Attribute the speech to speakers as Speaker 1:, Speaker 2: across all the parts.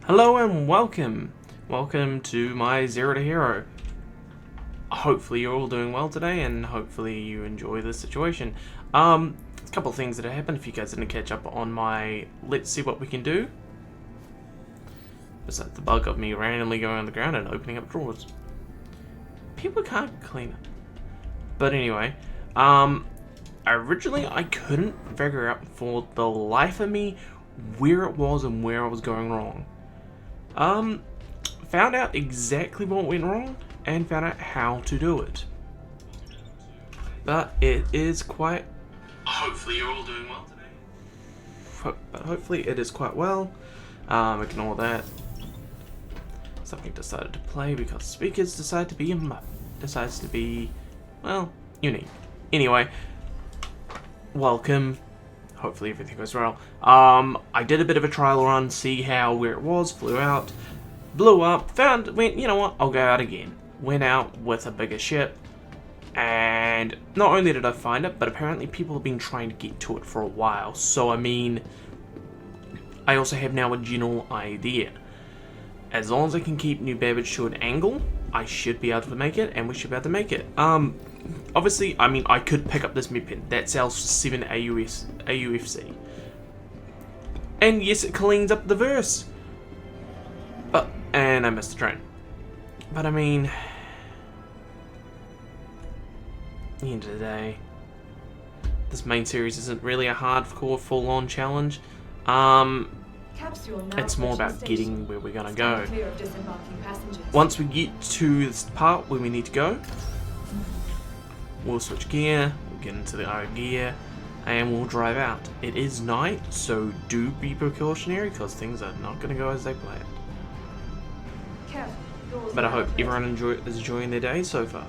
Speaker 1: Hello and welcome! Welcome to my Zero to Hero. Hopefully you're all doing well today and hopefully you enjoy this situation. A couple of things that have happened if you guys didn't catch up on my let's see what we can do. Besides the bug of me randomly going on the ground and opening up drawers. People can't clean it. But anyway, originally I couldn't figure out for the life of me where it was and where I was going wrong. Found out exactly what went wrong and found out how to do it. But it is quite... Hopefully you're all doing well today. But hopefully it is quite well. Ignore that. Something decided to play because speakers decided to be decides to be, well, unique. Anyway, welcome. Hopefully everything goes well. I did a bit of a trial run, see where it was, flew out, blew up, went, you know what, I'll go out again. Went out with a bigger ship, and not only did I find it, but apparently people have been trying to get to it for a while. So, I mean, I also have now a general idea. As long as I can keep New Babbage to an angle, I should be able to make it, and we should be able to make it. Obviously, I mean, I could pick up this medpen. That sells 7 AUFC. And yes, it cleans up the verse. And I missed the train. But I mean, at the end of the day, this main series isn't really a hardcore full-on challenge. It's more about getting where we're gonna go. Once we get to this part where we need to go, we'll switch gear, we'll get into the other gear, and we'll drive out. It is night, so do be precautionary because things are not going to go as they planned. But I hope everyone is enjoying their day so far.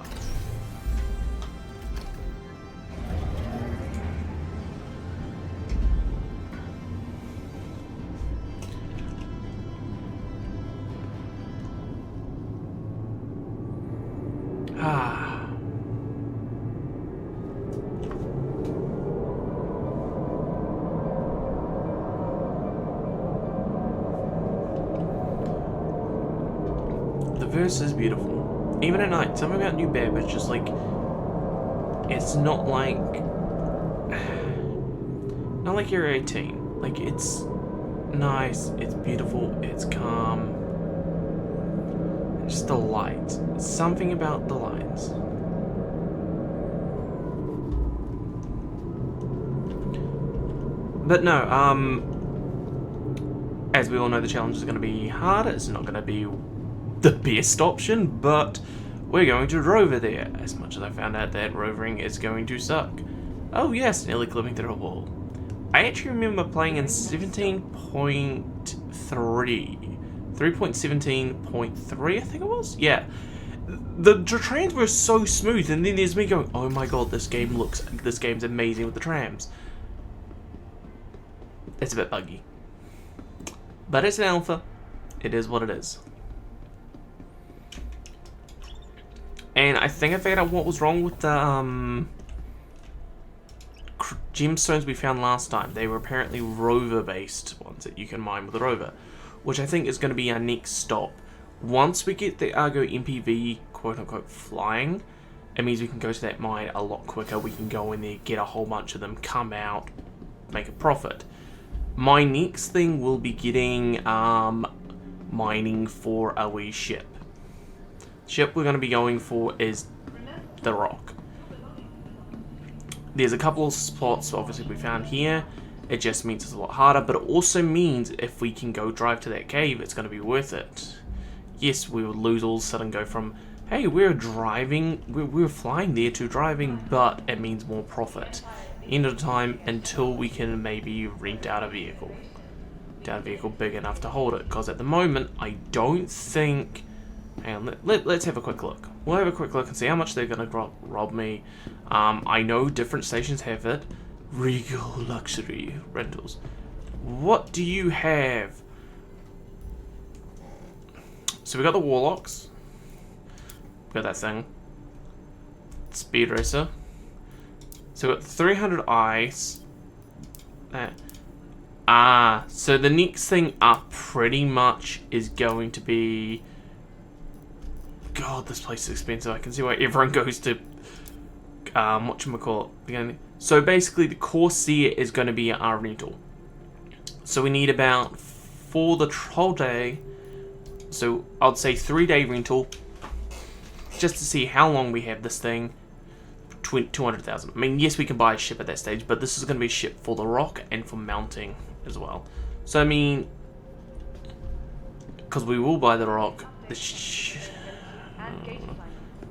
Speaker 1: The verse is beautiful. Even at night, something about New Babbage, just like, it's not like Area 18. Like, it's nice, it's beautiful, it's calm. And just the light. Something about the lines. But no, as we all know, the challenge is going to be hard. It's not going to be the best option, but we're going to rover there, as much as I found out that rovering is going to suck. Oh yes, nearly clipping through a wall. I actually remember playing in 17.3. 3.17.3, I think it was? Yeah. The trains were so smooth, and then there's me going, oh my god, this game's amazing with the trams. It's a bit buggy. But it's an alpha. It is what it is. And I think I figured out what was wrong with the gemstones we found last time. They were apparently rover-based ones that you can mine with a rover, which I think is going to be our next stop. Once we get the Argo MPV, quote-unquote, flying, it means we can go to that mine a lot quicker. We can go in there, get a whole bunch of them, come out, make a profit. My next thing will be getting mining for a wee ship. Ship we're going to be going for is the Rock. There's a couple of spots obviously we found here. It just means it's a lot harder, but it also means if we can go drive to that cave, it's going to be worth it. Yes, we would lose all of a sudden, go from, hey, we're flying there to driving, but it means more profit. End of the time until we can maybe rent out a vehicle. Down a vehicle big enough to hold it, because at the moment, I don't think... Hang on, let's have a quick look. We'll have a quick look and see how much they're going to rob me. I know different stations have it. Regal Luxury Rentals. What do you have? So we got the Warlocks. We got that thing. Speed Racer. So we got 300 ice. So the next thing up pretty much is going to be... God, this place is expensive. I can see why everyone goes to... whatchamacallit. So basically the Corsair is going to be our rental. So we need about, for the whole day, so I'd say 3-day rental, just to see how long we have this thing. 200,000. I mean, yes, we can buy a ship at that stage, but this is going to be a ship for the rock and for mounting as well. So I mean, because we will buy the rock,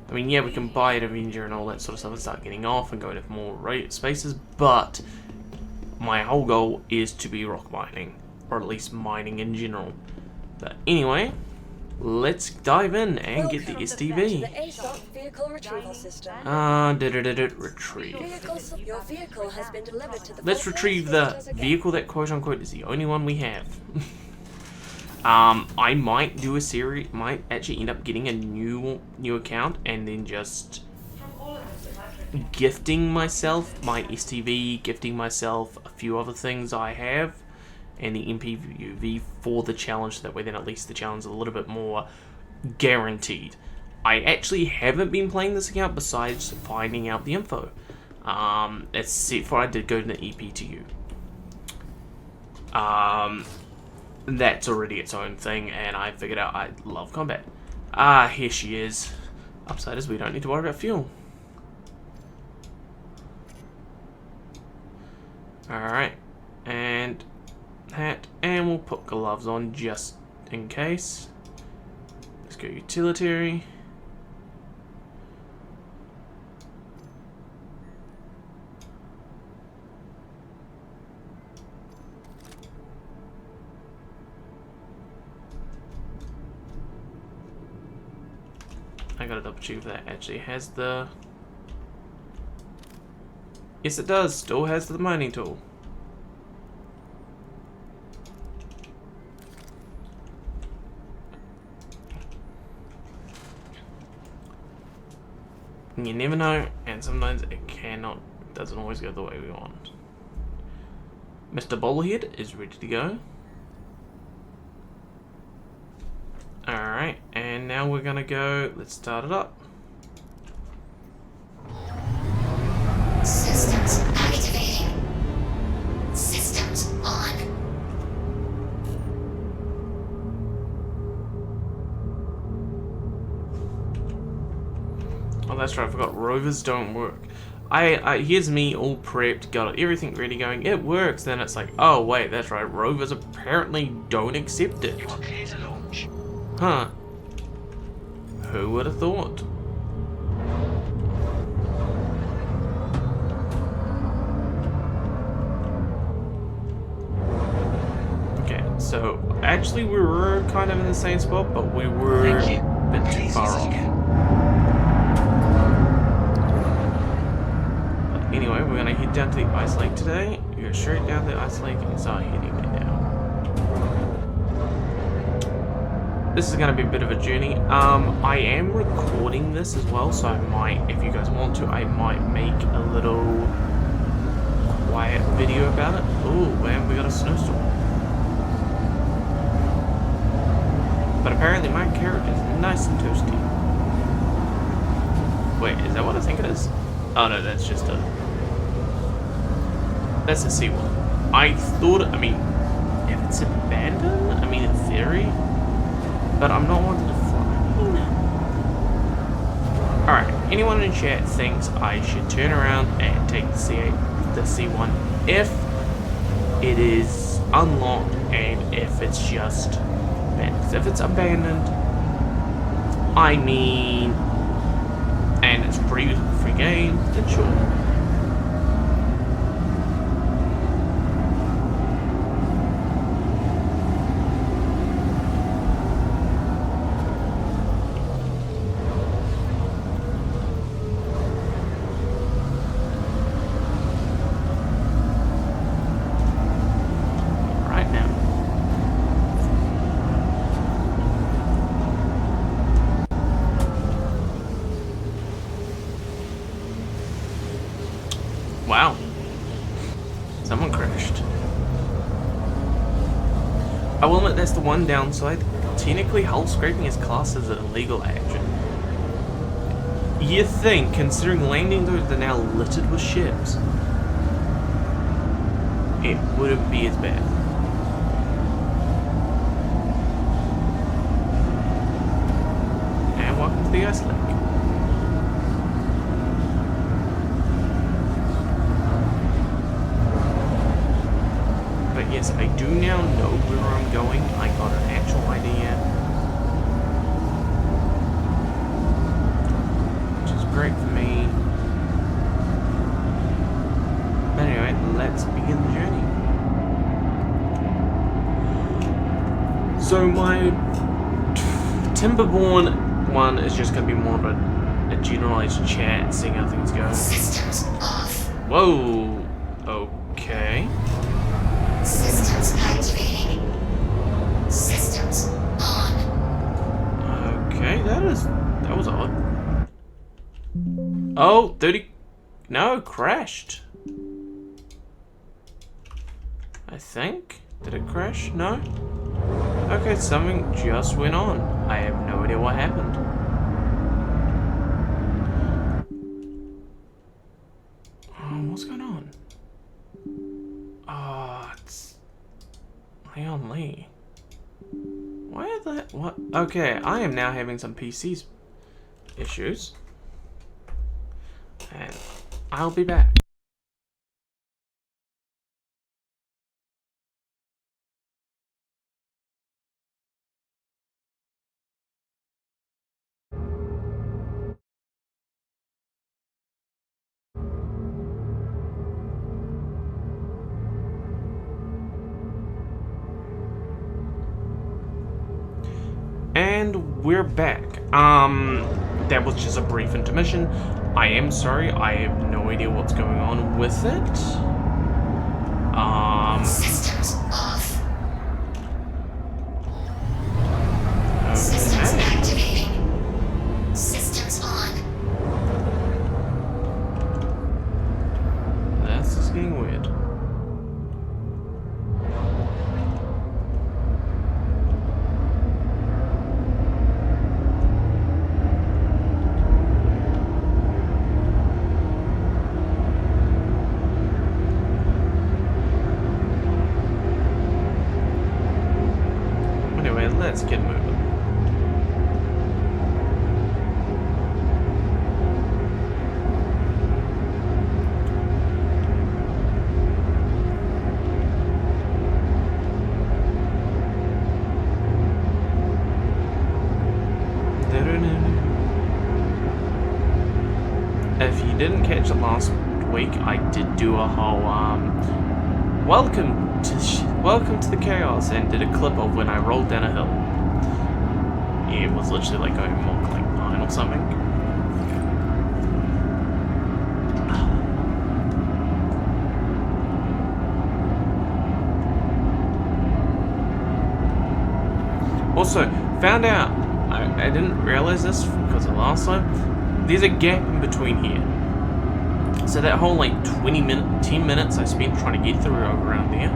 Speaker 1: I mean, yeah, we can buy an Avenger and all that sort of stuff and start getting off and go to more spaces, but my whole goal is to be rock mining, or at least mining in general. But anyway, let's dive in and get the STV. Retrieve.
Speaker 2: Your vehicle has been delivered to the
Speaker 1: Let's retrieve the vehicle that quote-unquote is the only one we have. I might do a series, might actually end up getting a new account and then just gifting myself my STV, gifting myself a few other things I have, and the MPUV for the challenge, so that way then at least the challenge is a little bit more guaranteed. I actually haven't been playing this account besides finding out the info. Except for I did go to the EPTU. That's already its own thing, and I figured out I love combat. Here she is. Upsiders, we don't need to worry about fuel. Alright, and hat, and we'll put gloves on just in case. Let's go utilitarian. I gotta double check if that actually has the... Yes, it does. Still has the mining tool. You never know, and sometimes it doesn't always go the way we want. Mr. Bobblehead is ready to go. Alright, and now we're gonna go, let's start it up.
Speaker 3: Systems activating. Systems on.
Speaker 1: Oh, that's right, I forgot, rovers don't work. Here's me all prepped, got everything ready going, it works, then it's like, oh wait, that's right, rovers apparently don't accept it.
Speaker 4: You are clear to launch.
Speaker 1: Huh. Who would have thought? Okay, so actually we were kind of in the same spot, but we were a bit too far off. But anyway, we're gonna head down to the ice lake today. We go straight down the ice lake and start heading it now. This is going to be a bit of a journey. I am recording this as well, so I might, if you guys want to, I might make a little quiet video about it. Oh, man, we got a snowstorm. But apparently my character is nice and toasty. Wait, is that what I think it is? Oh no, that's just a... That's a C1. I thought, I mean, if it's abandoned, I mean, in theory... But I'm not wanting to fly. Alright, anyone in chat thinks I should turn around and take the C8, the C1 if it is unlocked and if it's just abandoned. 'Cause if it's abandoned, I mean, and it's free game, then sure. Wow. Someone crashed. that's the one downside. Technically, hull scraping is classed as an illegal action. You think, considering landing zones are now littered with ships, it wouldn't be as bad. And welcome to the ice lake. But yes, I do now know where I'm going. I got an actual idea. Which is great for me. But anyway, let's begin the journey. So my Timberborn one is just going to be more of a generalized chat, seeing how things go.
Speaker 3: Systems off.
Speaker 1: Whoa. Okay.
Speaker 3: Systems activating. Systems on.
Speaker 1: Okay, that was odd. Oh, 30. No, crashed. I think. Did it crash? No? Okay, something just went on. I have no idea what happened. What's going on? It's Leon Lee. Why are that? What? Okay, I am now having some PCs issues. And I'll be back. And we're back. That was just a brief intermission. I am sorry, I have no idea what's going on with it.
Speaker 3: Systems off.
Speaker 1: Okay.
Speaker 3: Systems activating. Systems on.
Speaker 1: That's just getting weird. Anyway, let's get moving. If you didn't catch it last week, I did do a whole welcome to the chaos, and did a clip of when I rolled down a hill. It was literally like going Mach like 9 or something. Also, found out, I didn't realize this because of last time, there's a gap in between here. So that whole like 10 minutes I spent trying to get through over around there.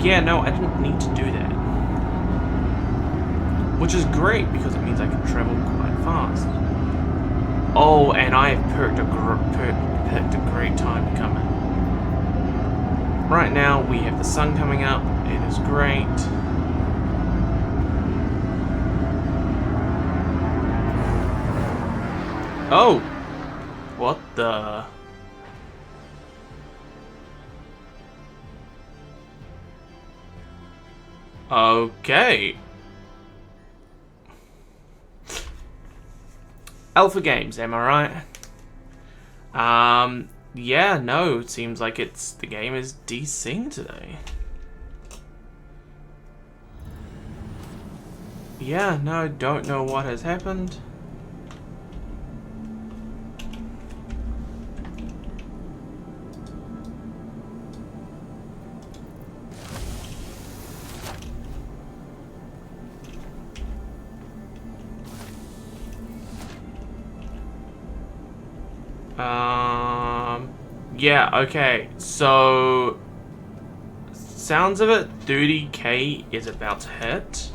Speaker 1: Yeah, no, I didn't need to do that. Which is great because it means I can travel quite fast. Oh, and I have picked a great time to come in. Right now we have the sun coming up. It is great. Oh! What the... Okay. Alpha Games, am I right? Yeah, no, it seems like the game is desynced today. Yeah, no, don't know what has happened. Yeah, okay, so sounds of it, 30k is about to hit.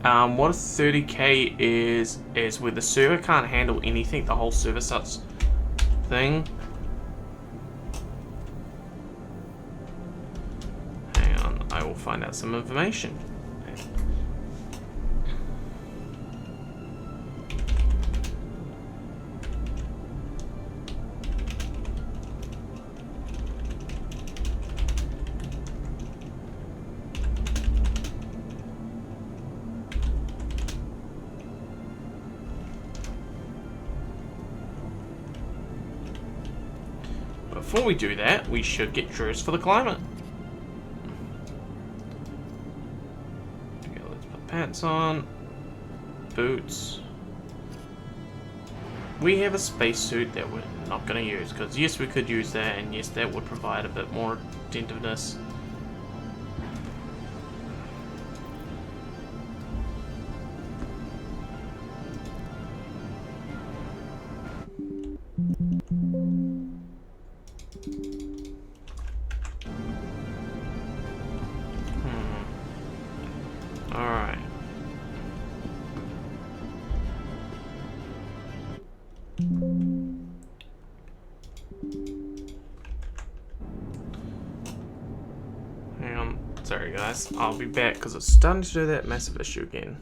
Speaker 1: What a 30k is where the server can't handle anything, the whole server starts thing. Hang on, I will find out some information. Before we do that, we should get dressed for the climate. Okay, let's put pants on, boots. We have a spacesuit that we're not going to use, because yes, we could use that, and yes, that would provide a bit more attentiveness. Alright. Hang on. Sorry guys, I'll be back because it's starting to do that massive issue again.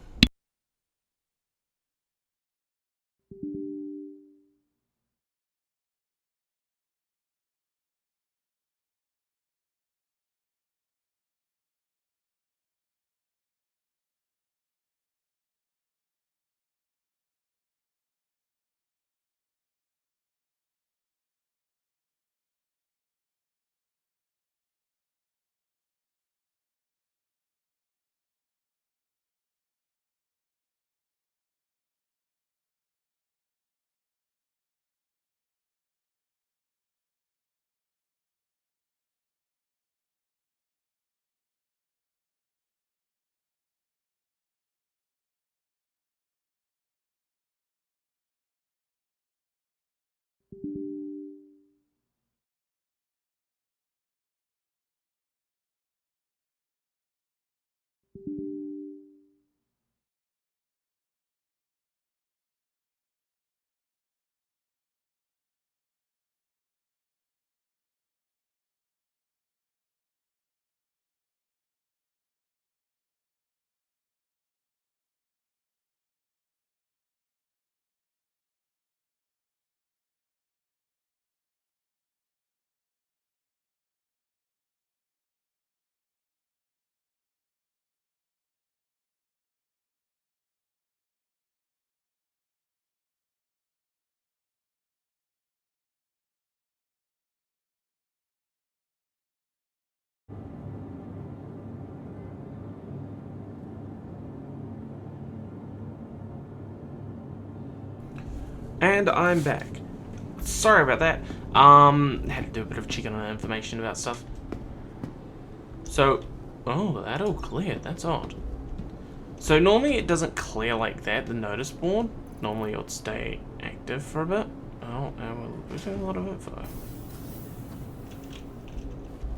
Speaker 1: And I'm back. Sorry about that. Had to do a bit of checking on information about stuff. So, oh, that all cleared. That's odd. So normally it doesn't clear like that, the notice board. Normally it would stay active for a bit. Oh, and we're losing a lot of info.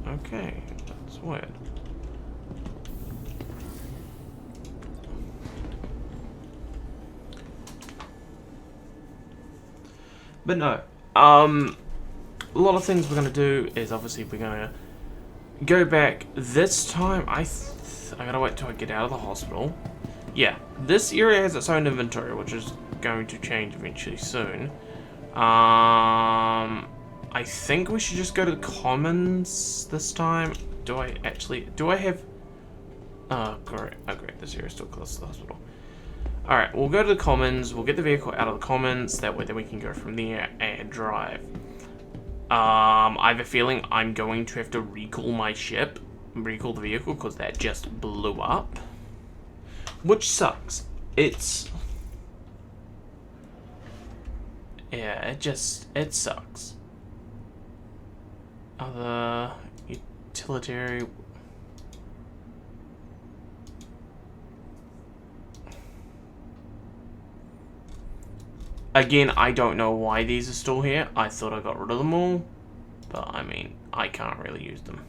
Speaker 1: Okay, that's weird. But no, a lot of things we're going to do is obviously we're going to go back. This time, I gotta wait till I get out of the hospital. Yeah, this area has its own inventory, which is going to change eventually soon. I think we should just go to the commons this time. Do I have... Oh, great. Oh, great. This area is still close to the hospital. Alright, we'll go to the commons, we'll get the vehicle out of the commons, that way then we can go from there and drive. I have a feeling I'm going to have to recall my ship, recall the vehicle, because that just blew up. Which sucks. It's... Yeah, it sucks. Other utilitarian... Again, I don't know why these are still here. I thought I got rid of them all. But, I mean, I can't really use them.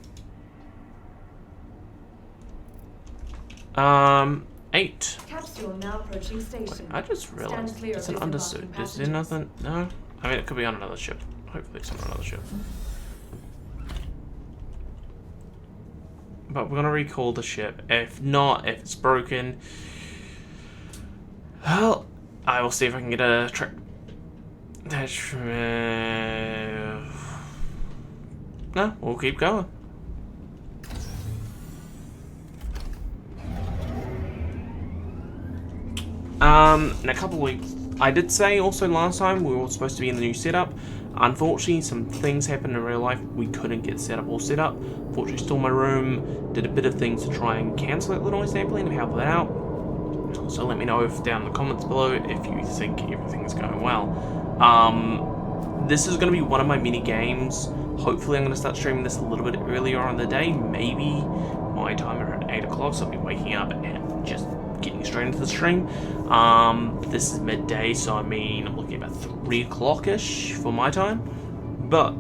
Speaker 1: 8.
Speaker 4: Capsule now approaching station.
Speaker 1: I just realized
Speaker 4: clear
Speaker 1: it's
Speaker 4: of
Speaker 1: an
Speaker 4: disembarking
Speaker 1: undersuit. Is there
Speaker 4: passengers.
Speaker 1: nothing? No? I mean, it could be on another ship. Hopefully it's on another ship. But we're gonna recall the ship. If not, if it's broken, well, I will see if I can get a no, we'll keep going. In a couple of weeks, I did say also last time we were supposed to be in the new setup. Unfortunately, some things happened in real life. We couldn't get set up all set up. Fortunately, stole my room, did a bit of things to try and cancel that little sampling and help it out. So let me know if down in the comments below if you think everything is going well. This is going to be one of my mini games. Hopefully, I'm going to start streaming this a little bit earlier on in the day. Maybe my time around 8 o'clock, so I'll be waking up and just getting straight into the stream. This is midday, so I mean, I'm looking at about 3 o'clock-ish for my time. But,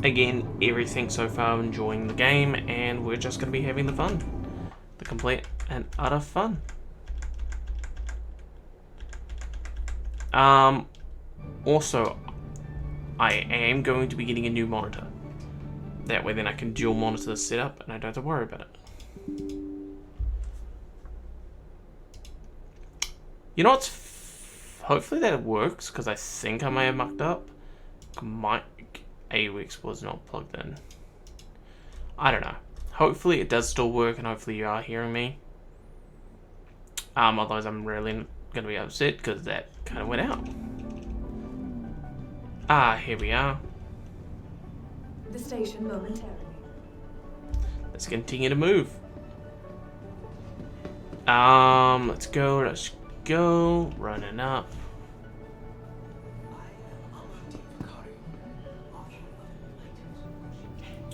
Speaker 1: again, everything so far, I'm enjoying the game, and we're just going to be having the fun. The complete and utter fun. Also, I am going to be getting a new monitor. That way then I can dual monitor the setup, and I don't have to worry about it. You know what's... hopefully that works, because I think I may have mucked up. My AUX was not plugged in. I don't know. Hopefully it does still work, and hopefully you are hearing me. Otherwise I'm really going to be upset, because that kind of went out. Ah, here we are.
Speaker 4: The station momentarily.
Speaker 1: Let's continue to move. Let's go, running up.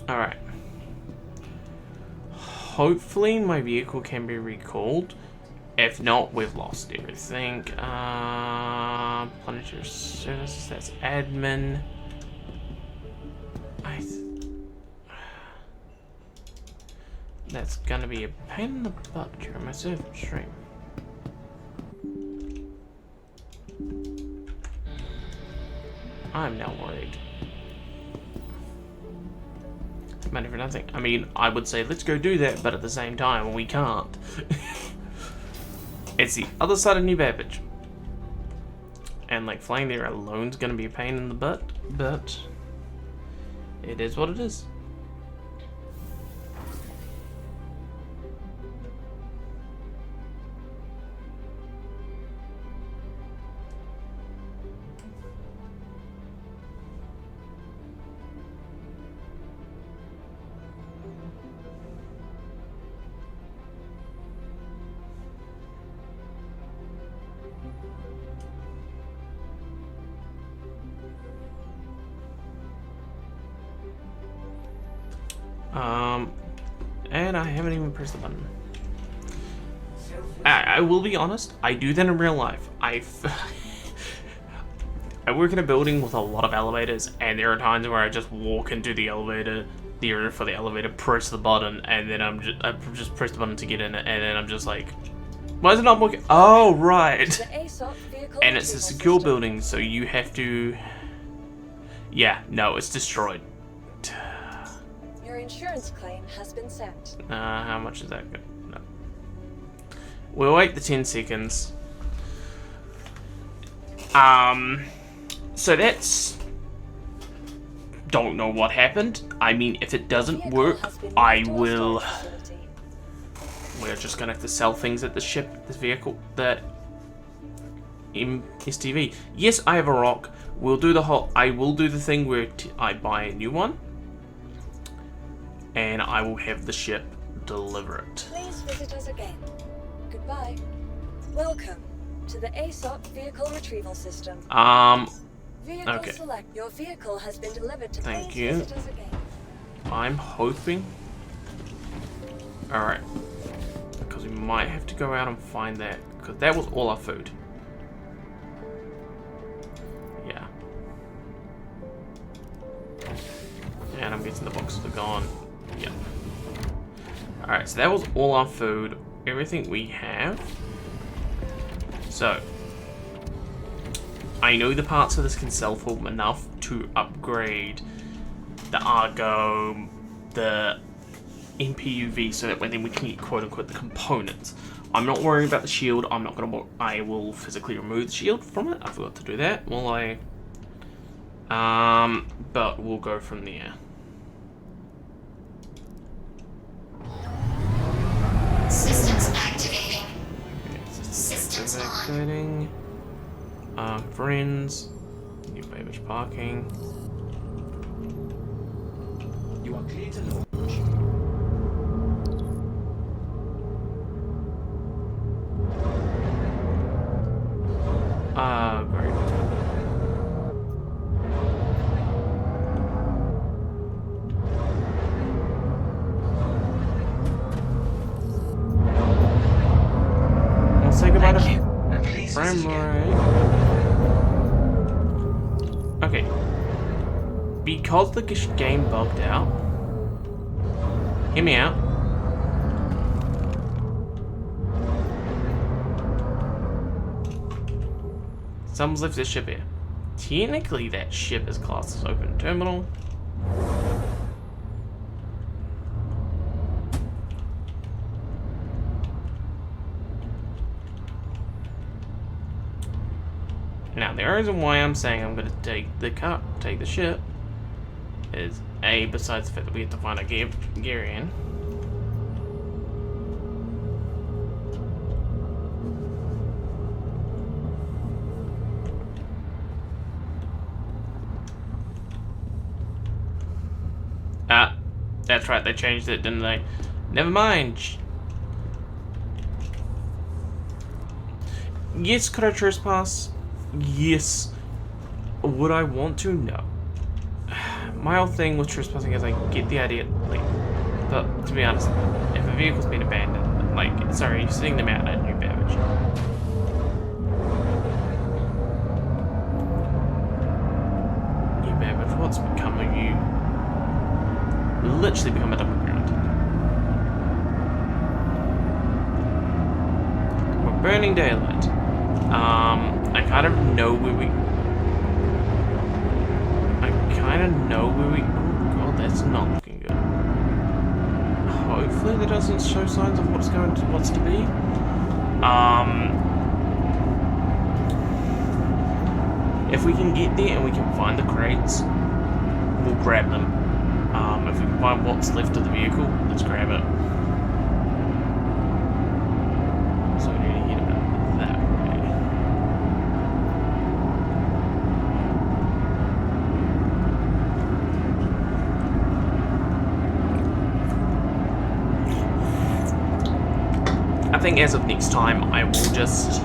Speaker 1: Alright. Hopefully my vehicle can be recalled. If not, we've lost everything. Planetary services, that's admin. That's gonna be a pain in the butt during my server stream. I'm now worried. Money for nothing. I mean, I would say let's go do that, but at the same time, we can't. It's the other side of New Babbage. And like flying there alone's gonna be a pain in the butt, but it is what it is. And I haven't even pressed the button. I will be honest, I do that in real life. I work in a building with a lot of elevators, and there are times where I just walk into the elevator, the area for the elevator, press the button, and then I just press the button to get in it, and then I'm just like, why is it not working? Oh, right. And it's a secure building, so you have to... Yeah, no, it's destroyed.
Speaker 2: Your insurance claim has been sent.
Speaker 1: How much is that good? No. We'll wait the 10 seconds. So that's... Don't know what happened. I mean, if it doesn't work, I will... We're just gonna have to sell things at the ship, this vehicle, that... STV. Yes, I have a rock. We'll do the whole... I will do the thing where I buy a new one. And I will have the ship deliver it.
Speaker 2: Please visit us again. Goodbye. Welcome to the ASOP Vehicle Retrieval System. Vehicle
Speaker 1: okay.
Speaker 2: Select. Your vehicle has been delivered to
Speaker 1: Thank
Speaker 2: please
Speaker 1: you.
Speaker 2: visit us again.
Speaker 1: I'm hoping... Alright. Because we might have to go out and find that. Because that was all our food. Yeah. And I'm guessing the boxes are gone. Yep. Alright, so that was all our food. Everything we have. So, I know the parts of this can sell for enough to upgrade the Argo, the MPUV, so that then we can get quote-unquote the components. I'm not worrying about the shield. I will physically remove the shield from it. I forgot to do that. Will I? But we'll go from there.
Speaker 3: Systems activating.
Speaker 1: Okay,
Speaker 3: Systems on.
Speaker 1: activating. Friends. New Babbage parking.
Speaker 5: You are clear to launch.
Speaker 1: Great. We'll say goodbye to
Speaker 5: Thank you. And please visit
Speaker 1: frame
Speaker 5: again.
Speaker 1: rate. Okay. Because the game bugged out. Hear me out. Someone's left their ship here. Technically, that ship is classed as open terminal. Now, the reason why I'm saying I'm going to take the ship, is A, besides the fact that we have to find a gear in. That's right, they changed it, didn't they? Never mind. Yes, could I trespass? Yes. Would I want to? No. My whole thing with trespassing is I get the idea, like, but to be honest, if a vehicle's been abandoned, like, sorry, you're sitting them out at New Babbage. New Babbage, what's become of you? Literally become a dump ground. We're burning daylight. I kind of know where we. Oh god, that's not looking good. Hopefully, that doesn't show signs of what's to be. If we can get there and we can find the crates, we'll grab them. If we can find what's left of the vehicle, let's grab it. So we need to get about that way. I think as of next time, I will just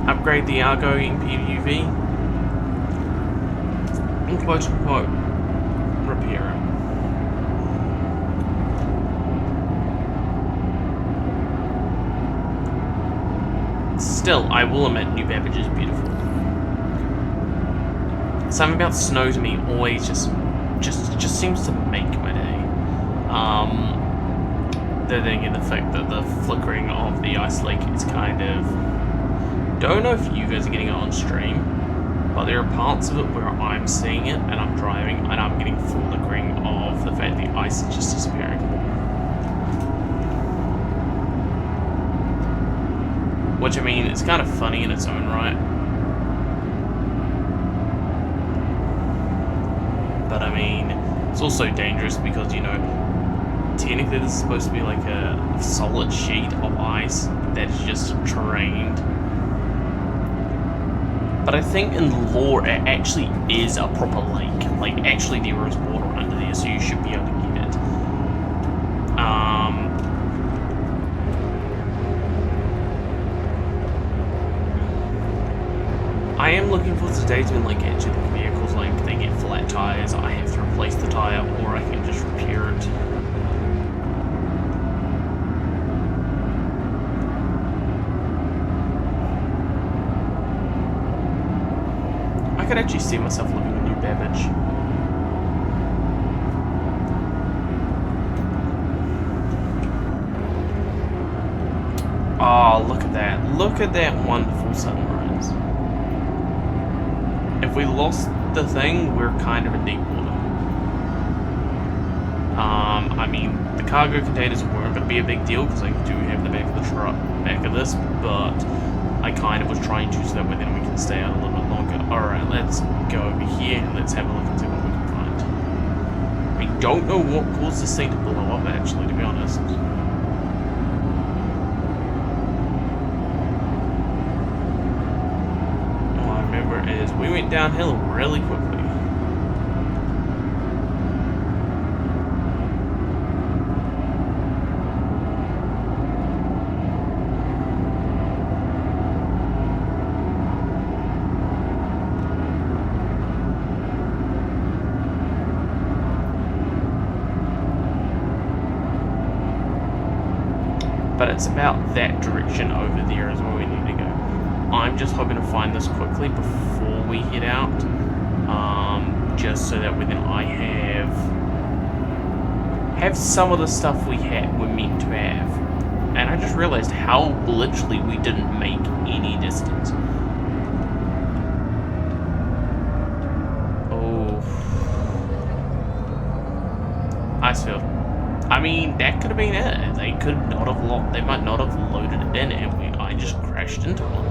Speaker 1: upgrade the Argo MPUV and quote-unquote repair it. Still, I will admit, New Babbage is beautiful. Something about snow to me always just seems to make my day. Then again, the fact that the flickering of the ice lake is kind of. Don't know if you guys are getting it on stream, but there are parts of it where I'm seeing it and I'm driving and I'm getting flickering of the fact the ice is just disappearing. Which, I mean, it's kind of funny in its own right. But, I mean, it's also dangerous because, you know, technically this is supposed to be like a solid sheet of ice that is just terrained. But I think in lore it actually is a proper lake. Like, actually there is water under there, so you should be able to get it. I am looking for the day when, like, actually the vehicles, like, they get flat tires, I have to replace the tire, or I can just repair it. I could actually see myself living in New Babbage. Oh, look at that. Look at that wonderful sunrise. If we lost the thing, we're kind of in deep water. I mean, the cargo containers weren't going to be a big deal because I do have the back of the truck, back of this, but I kind of was trying to so that way then we can stay out a little bit longer. Alright, let's go over here and let's have a look and see what we can find. I don't know what caused this thing to blow up, actually, to be honest. All I remember is we went downhill really quickly. But it's about that direction over there is where we need to go. I'm just hoping to find this quickly before we head out, just so that then I have some of the stuff we're meant to have. And I just realized how literally we didn't make any distance. Oh, Icefield. I mean, that could have been it. They could not have they might not have loaded it in, and I just crashed into one.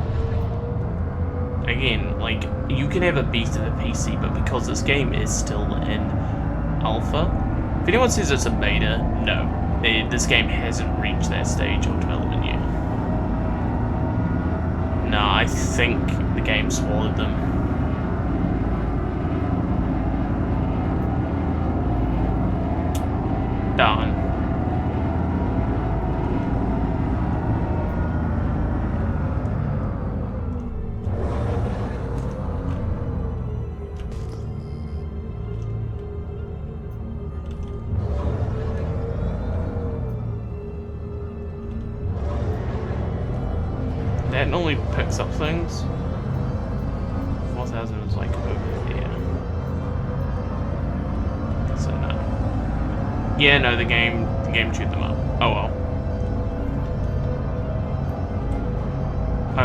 Speaker 1: Again, like, you can have a beast of a PC, but because this game is still in alpha, if anyone says it's a beta, no. This game hasn't reached that stage of development yet. No, I think the game swallowed them. Done. That normally picks up things. 4,000 is like over there. So no. Yeah, no, the game chewed them up. Oh well.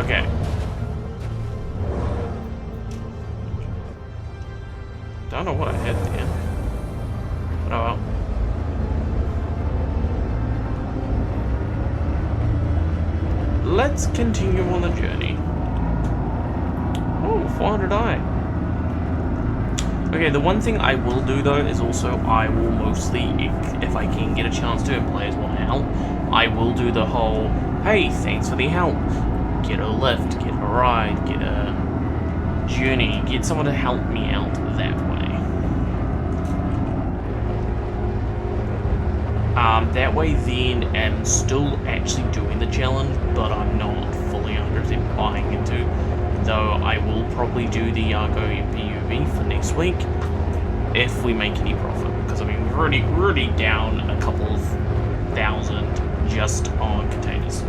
Speaker 1: Okay. Don't know what I had there. But oh well. Let's continue on the journey. Oh, 400i. Okay, the one thing I will do though is also I will mostly, if I can get a chance to and players want help, I will do the whole, hey, thanks for the help. Get a lift, get a ride, get a journey, get someone to help me out that way. That way then I'm still actually doing the challenge, but I'm not fully 100% buying into. Though I will probably do the Argo MPUV for next week if we make any profit. Because I mean, we're already down a couple of thousand just on containers.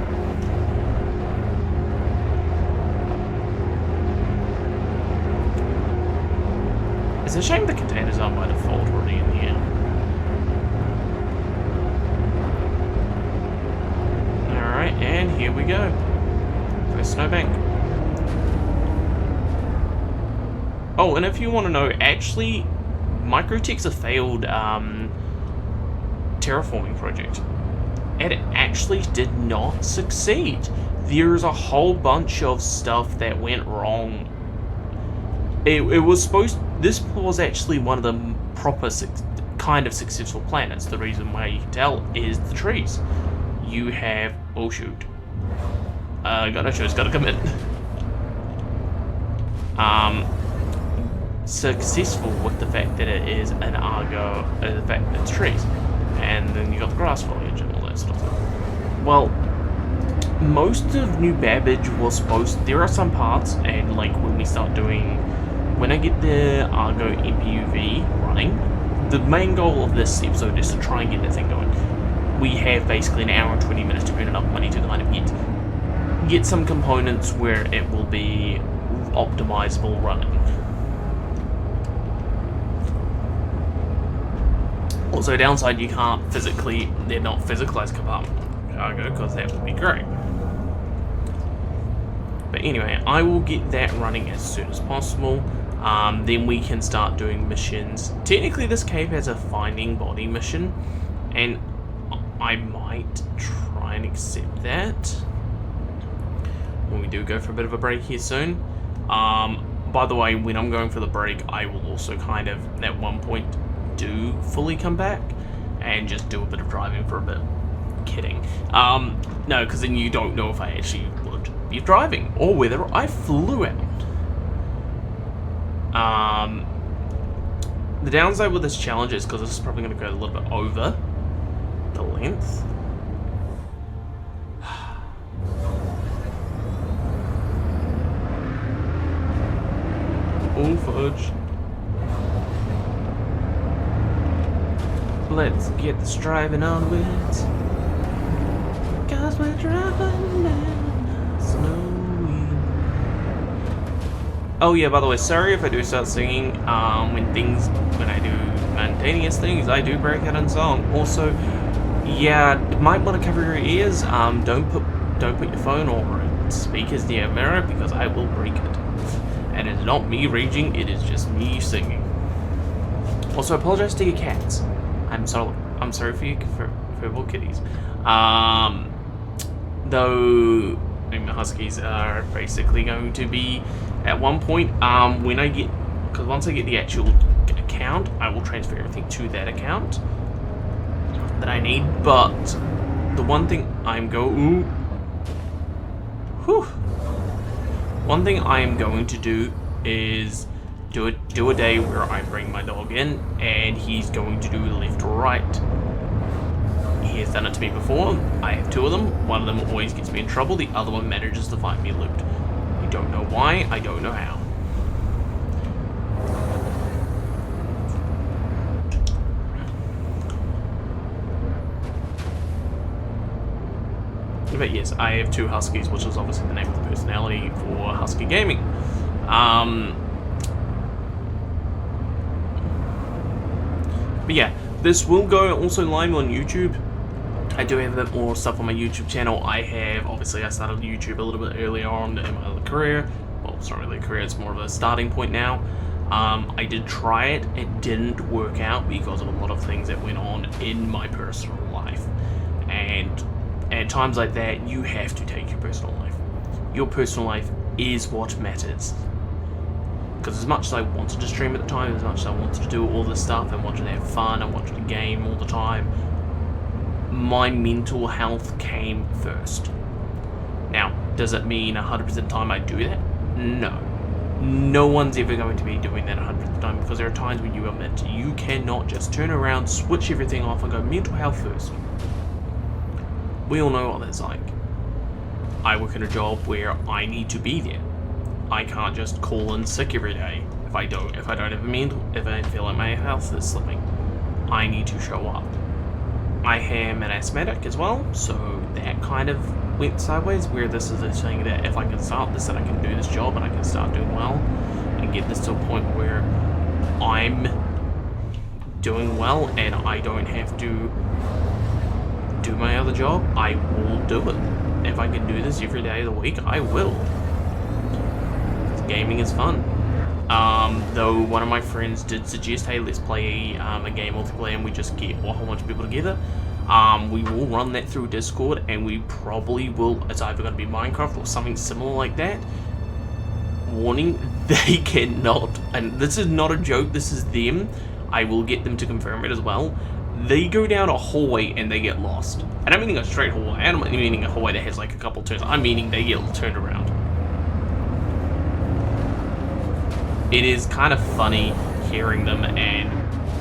Speaker 1: It's a shame the containers aren't by default already in here. Alright, and here we go. First snowbank. Oh, and if you want to know, actually, Microtech's a failed terraforming project. And it actually did not succeed. There's a whole bunch of stuff that went wrong. It was supposed... This was actually one of the proper kind of successful planets. The reason why you can tell is the trees. You have... Oh, shoot. Got no choice, gotta commit. Successful with the fact that it is an Argo, the fact that it's trees. And then you got the grass foliage and all that sort of stuff. Well, most of New Babbage was supposed... There are some parts, and like when we start doing... When I get the Argo MPUV running, the main goal of this episode is to try and get that thing going. We have basically an hour and 20 minutes to earn enough money to kind of get some components where it will be optimizable running. Also, downside, you can't physically, they're not physicalized compartment cargo, because that would be great. But anyway, I will get that running as soon as possible. Then we can start doing missions. Technically, this cave has a finding body mission, and I might try and accept that when we do go for a bit of a break here soon. By the way, when I'm going for the break, I will also kind of, at one point, do fully come back and just do a bit of driving for a bit. Kidding. No, because then you don't know if I actually would be driving or whether I flew out. The downside with this challenge is because this is probably going to go a little bit over the length. Oh, fudge. Let's get this driving on with it. Cause we're driving down the snowy. Oh yeah, by the way, sorry if I do start singing when I do spontaneous things, I do break out in song. Also, yeah, you might want to cover your ears. Don't put your phone or speakers near a mirror because I will break it. And it's not me raging, it is just me singing. Also, apologize to your cats. I'm sorry for you for both kitties. Though the Huskies are basically going to be at one point when I get, because once I get the actual account, I will transfer everything to that account that I need. But the one thing one thing I am going to do is do a day where I bring my dog in and he's going to do left or right. He has done it to me before. I have two of them. One of them always gets me in trouble. The other one manages to find me loot. I don't know why. I don't know how. But yes, I have two Huskies, which is obviously the name of the personality for Husky Gaming. But yeah, this will go also live on YouTube. I do have a bit more stuff on my YouTube channel. I started YouTube a little bit earlier on in my career. Well, it's not really a career, it's more of a starting point now. I did try it. It didn't work out because of a lot of things that went on in my personal life. And at times like that, you have to take your personal life. Your personal life is what matters. Because as much as I wanted to stream at the time, as much as I wanted to do all this stuff, and wanted to have fun, I wanted to game all the time, my mental health came first. Now, does it mean 100% of the time I do that? No. No one's ever going to be doing that 100% of the time, because there are times when you admit you cannot just turn around, switch everything off, and go mental health first. We all know what that's like. I work in a job where I need to be there. I can't just call in sick every day if I don't have if I feel like my health is slipping. I need to show up. I am an asthmatic as well, so that kind of went sideways, where this is a thing that if I can start this, then I can do this job and I can start doing well and get this to a point where I'm doing well and I don't have to do my other job. I will do it. If I can do this every day of the week, I will. Gaming is fun. Though one of my friends did suggest, hey, let's play a game multiplayer and we just get a whole bunch of people together. We will run that through Discord, and we probably will, it's either going to be Minecraft or something similar like that. Warning, they cannot, and this is not a joke, this is them. I will get them to confirm it as well. They go down a hallway and they get lost. And I'm meaning a straight hallway, I'm not meaning a hallway that has like a couple turns, I'm meaning they get turned around. It is kind of funny hearing them and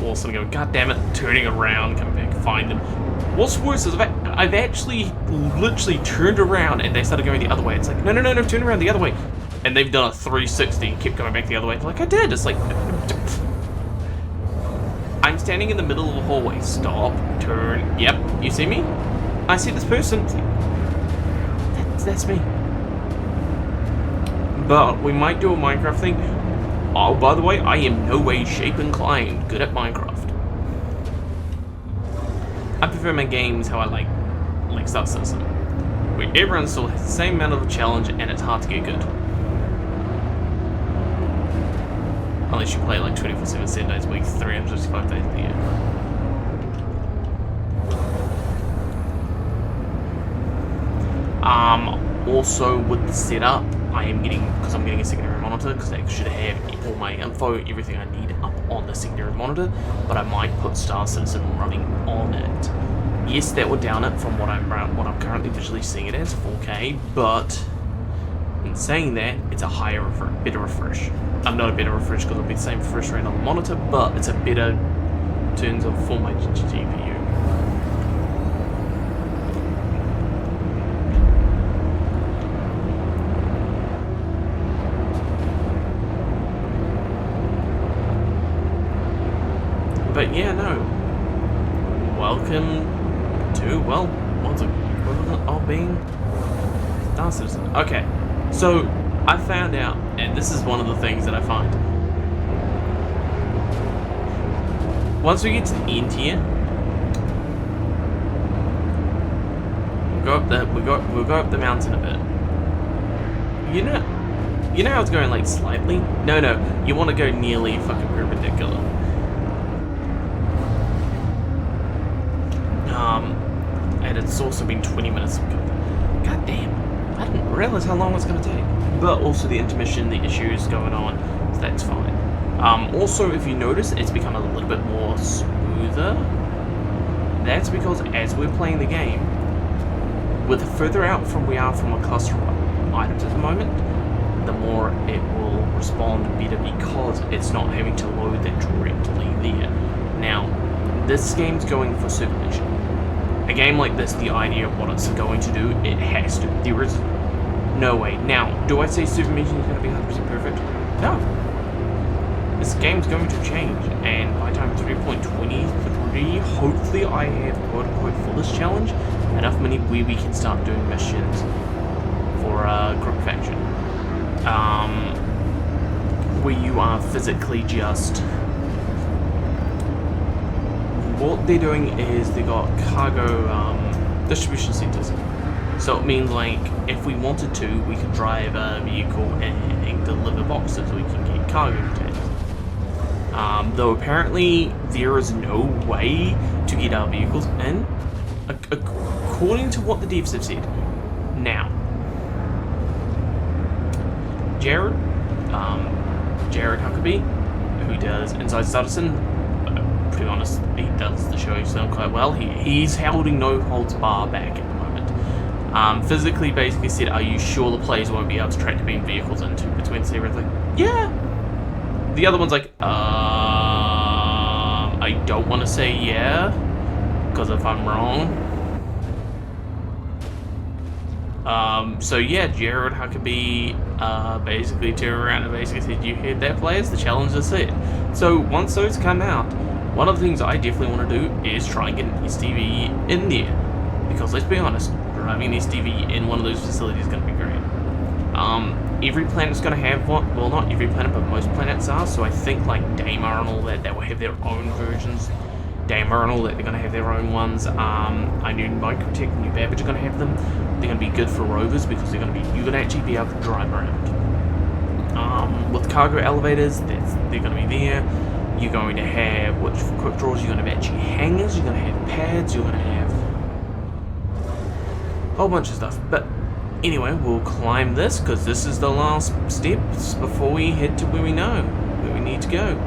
Speaker 1: all of a sudden going, God damn it, turning around, coming back, find them. What's worse is I've actually literally turned around and they started going the other way. It's like, no, turn around the other way. And they've done a 360 and kept going back the other way. They're like, I did. It's like, I'm standing in the middle of the hallway. Stop, turn, yep, you see me? I see this person. That's me. But we might do a Minecraft thing. Oh, by the way, I am no way, shape, inclined good at Minecraft. I prefer my games how I like Star Citizen, which everyone still has the same amount of challenge, and it's hard to get good. Unless you play like 24/7, 7 days a week, 365 days a year. Also with the setup, I am getting, because I'm getting a secondary monitor, because I should have all my info, everything I need up on the secondary monitor, but I might put Star Citizen running on it. Yes, that would down it from what I'm currently visually seeing it as 4K, but in saying that, it's a better refresh. I'm not a better refresh because it'll be the same refresh rate on the monitor, but it's a better in terms of for my GPU. But yeah, no. Welcome to, well, what's the equivalent of being Star Citizen? Okay, so I found out, and this is one of the things that I find. Once we get to the end here, we'll go up the mountain a bit. You know how it's going like slightly? No, you want to go nearly fucking perpendicular. And it's also been 20 minutes. God damn, I didn't realize how long it was going to take. But also the intermission, the issues going on, so that's fine. Also, if you notice, it's become a little bit more smoother. That's because as we're playing the game, with the further out from we are from a cluster of items at the moment, the more it will respond better because it's not having to load that directly there. Now, this game's going for super mission. A game like this, the idea of what it's going to do, it has to. There is no way. Now, do I say super mission is going to be 100% perfect? No. This game's going to change, and by time 3.23, hopefully I have quote-unquote for this challenge enough money where we can start doing missions for group faction. Where you are physically just... What they're doing is they got cargo distribution centers. So it means like if we wanted to, we could drive a vehicle and deliver boxes. We can get cargo containers. Though apparently there is no way to get our vehicles in, according to what the devs have said. Now, Jared Huckabee, who does Inside Citizen, to be honest, he does the show sound quite well. He's holding no holds bar back at the moment. Physically basically said, are you sure the players won't be able to track the beam vehicles into between servers? Like, yeah. The other one's like, I don't want to say yeah, because if I'm wrong. So yeah, Jared Huckabee basically turned around and basically said, you heard that, players? The challenge is set. So once those come out, one of the things I definitely want to do is try and get an STV in there. Because let's be honest, driving an STV in one of those facilities is going to be great. Every planet's going to have one. Well, not every planet, but most planets are. So I think like Daymar and all that will have their own versions. Daymar and all that, they're going to have their own ones. I knew Microtech and New Babbage are going to have them. They're going to be good for rovers because you're going to actually be able to drive around. With cargo elevators, they're going to be there. You're going to have, which for quick draws, you're going to have actually hangars, you're going to have pads, you're going to have a whole bunch of stuff. But anyway, we'll climb this because this is the last steps before we head to where we need to go.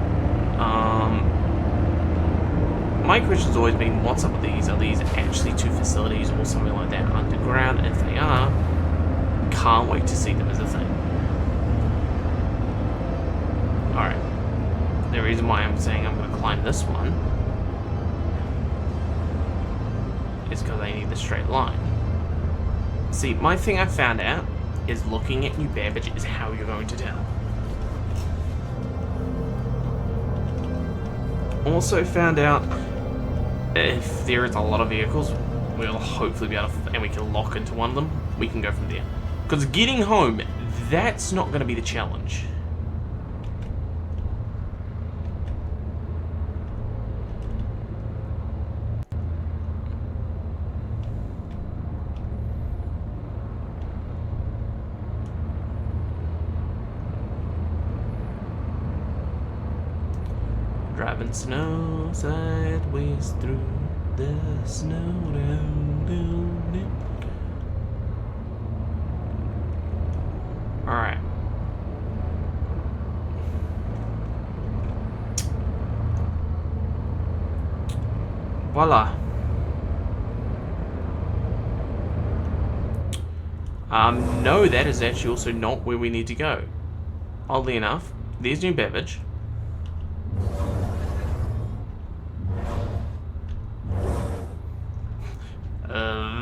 Speaker 1: My question's always been, what's up with these? Are these actually two facilities or something like that underground? If they are, can't wait to see them as a thing. Alright. The reason why I'm saying I'm going to climb this one is because I need the straight line. See, my thing I found out is looking at New Babbage is how you're going to tell. Also found out if there is a lot of vehicles, we'll hopefully be able to, and we can lock into one of them, we can go from there. Because getting home, that's not going to be the challenge. Driving snow sideways through the snow. Alright. Voila. No, that is actually also not where we need to go. Oddly enough, there's New Babbage.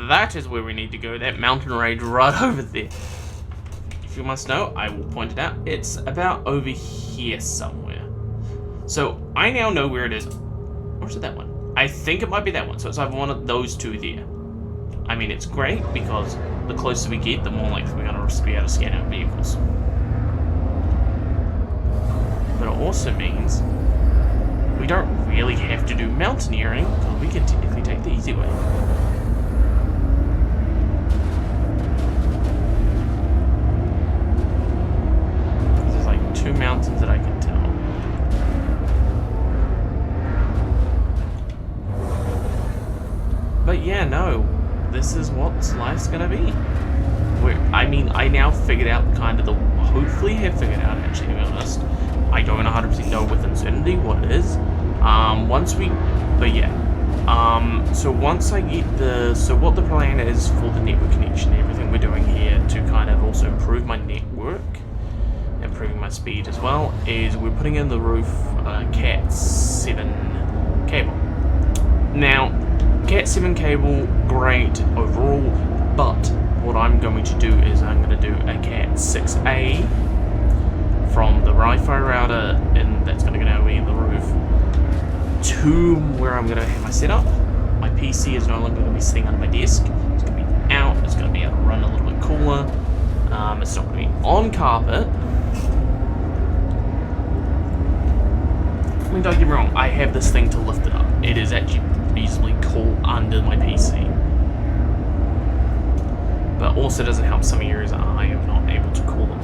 Speaker 1: That is where we need to go. That mountain range right over there. If you must know, I will point it out. It's about over here somewhere. So I now know where it is. Or is it that one? I think it might be that one. So it's either one of those two there. I mean, it's great because the closer we get, the more likely we're going to be able to scan out vehicles. But it also means we don't really have to do mountaineering because we can technically take the easy way. There's like 2 mountains that I can tell. But yeah, no. This is what life's gonna be. I mean, I now figured out kind of hopefully have figured out, actually, to be honest. I don't 100% know with certainty what it is. So once I get so what the plan is for the network connection, everything we're doing here to kind of also improve my network, improving my speed as well, is we're putting in the roof Cat 7 cable. Now, Cat 7 cable, great overall, but what I'm going to do is I'm going to do a Cat 6A from the Wi-Fi router, and that's going to go in the roof, to where I'm going to have my setup. My PC is no longer going to be sitting on my desk. It's going to be out. It's going to be able to run a little bit cooler. It's not going to be on carpet. I mean, don't get me wrong. I have this thing to lift it up. It is actually reasonably cool under my PC. But also doesn't help some areas that I am not able to cool them.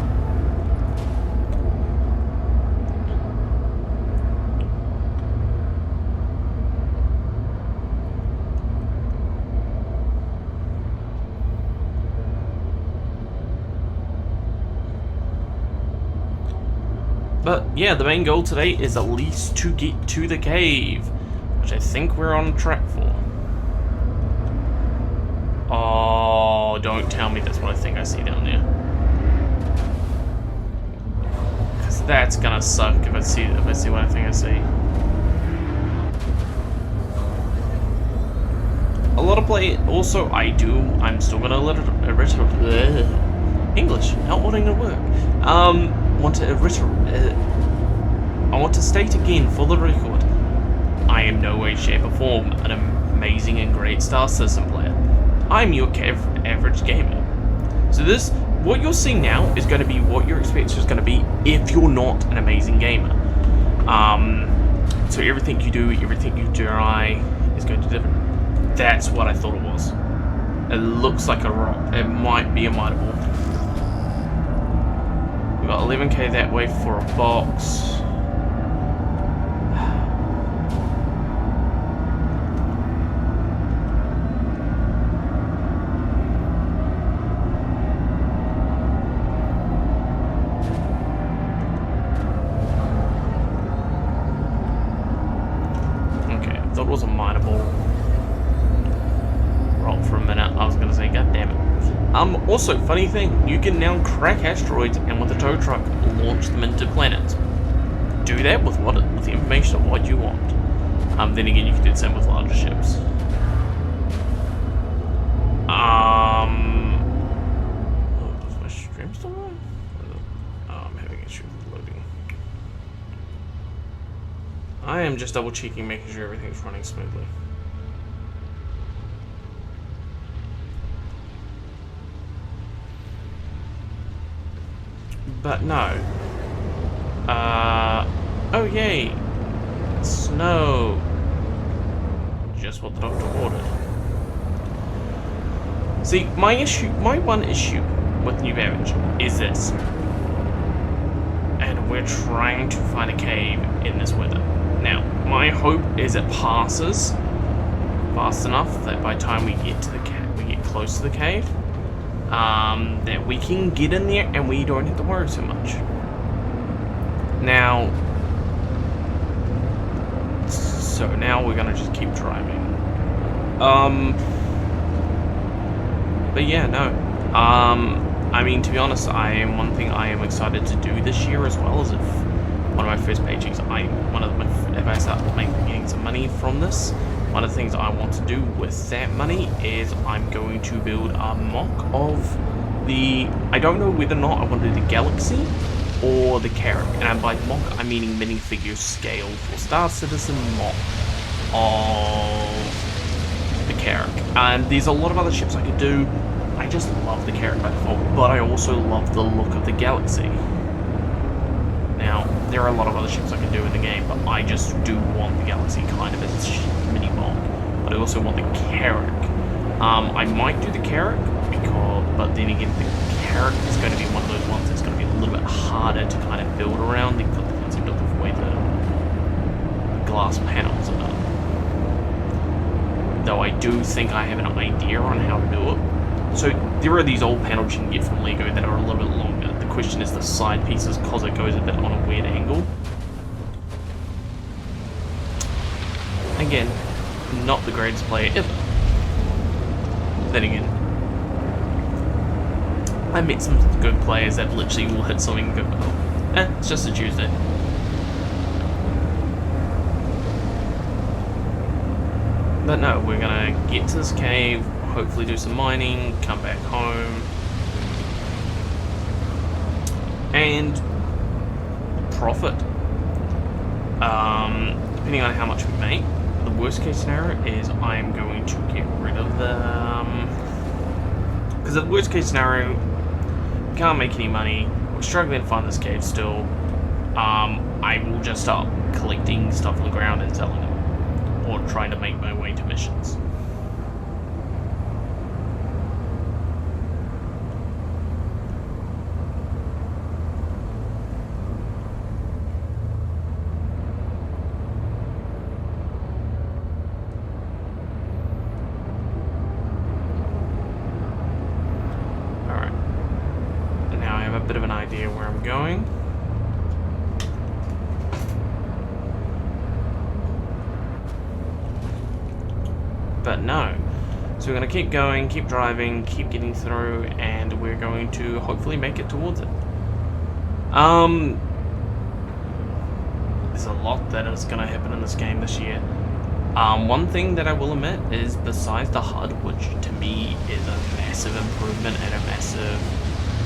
Speaker 1: But yeah, the main goal today is at least to get to the cave, which I think we're on track for. Oh, don't tell me that's what I think I see down there. Because that's gonna suck if I see what I think I see. A lot of play. Also, I'm still gonna English, not wanting to work. I want to state again for the record, I am no way, shape, or form an amazing and great Star System player. I'm your average gamer. So what you're seeing now is going to be what your experience is going to be if you're not an amazing gamer. So everything you do, everything you try is going to be different. That's what I thought it was. It looks like a rock. It might be a mitre ball. We've got 11k that way for a box. Okay, I thought it was a mitre ball. Roll for a minute. I was going to say, God damn it. Also, funny thing, you can now crack asteroids and with a tow truck launch them into planets. Do that with the information of what you want. Then again, you can do the same with larger ships. Is my stream still on? Oh, I'm having issues with loading. I am just double checking, making sure everything's running smoothly. But no. Oh yay! Snow! Just what the doctor ordered. See, my one issue with New Babbage is this. And we're trying to find a cave in this weather. Now, my hope is it passes fast enough that by the time we get to the we get close to the cave, that we can get in there and we don't have to worry so much. Now, so now we're gonna just keep driving. But yeah, no. I mean, to be honest, one thing I am excited to do this year as well is if one of my first paychecks, if I start getting some money from this, one of the things I want to do with that money is I'm going to build a mock of I don't know whether or not I want to do the Galaxy or the Carrack, and by mock I'm meaning minifigure scale for Star Citizen mock of the Carrack. And there's a lot of other ships I could do. I just love the Carrack by default, but I also love the look of the Galaxy. Now, there are a lot of other ships I can do in the game, but I just do want the Galaxy kind of as a mini mock. But I also want the Carrack. I might do the Carrack, but then again, the Carrack is going to be one of those ones that's going to be a little bit harder to kind of build around the concept of the way the glass panels are done. Though I do think I have an idea on how to do it. So there are these old panels you can get from Lego that are a little bit longer. The question is the side pieces, because it goes a bit on a weird angle. Again, not the greatest player ever. Then again, I met some good players that literally will hit something and go, oh, it's just a Tuesday. But no, we're gonna get to this cave, hopefully do some mining, come back home, and profit. Depending on how much we make, the worst case scenario is I'm going to get rid of the... because the worst case scenario, we can't make any money, we're struggling to find this cave still, I will just start collecting stuff on the ground and selling it. Or trying to make my way to missions. Alright. Now I have a bit of an idea where I'm going. But no. So we're going to keep going, keep driving, keep getting through, and we're going to hopefully make it towards it. There's a lot that is going to happen in this game this year. One thing that I will admit is, besides the HUD, which to me is a massive improvement and a massive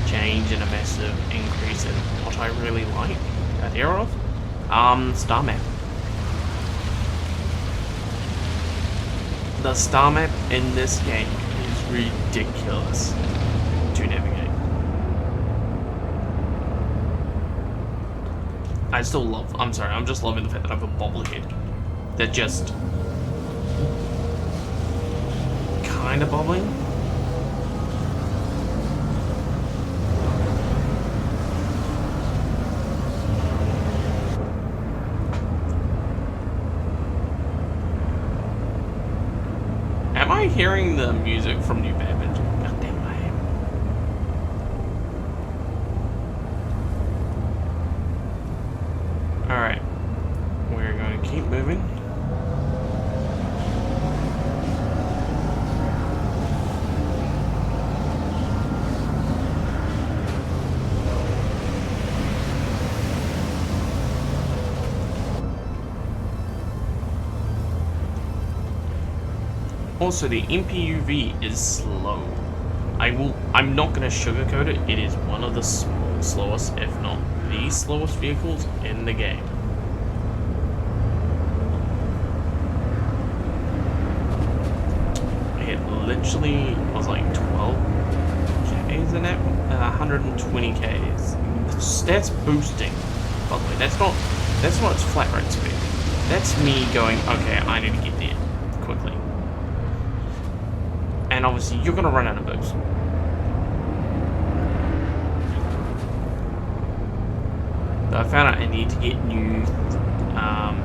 Speaker 1: change and a massive increase in what I really like the idea of, star map. The star map in this game is ridiculous to navigate. I'm just loving the fact that I have a bobblehead that just kind of bobbling. Am I hearing the music from New Babbage? God damn, I am. Alright. We're going to keep moving. Also, the MPUV is slow. I'm not going to sugarcoat it. It is one of the slowest, if not the slowest vehicles in the game. It literally was like 12 Ks in it, 120 Ks. That's boosting. By the way, that's not its flat rate speed. That's me going, okay, I need to get there quickly. And obviously, you're going to run out of boost. I found out I need to get new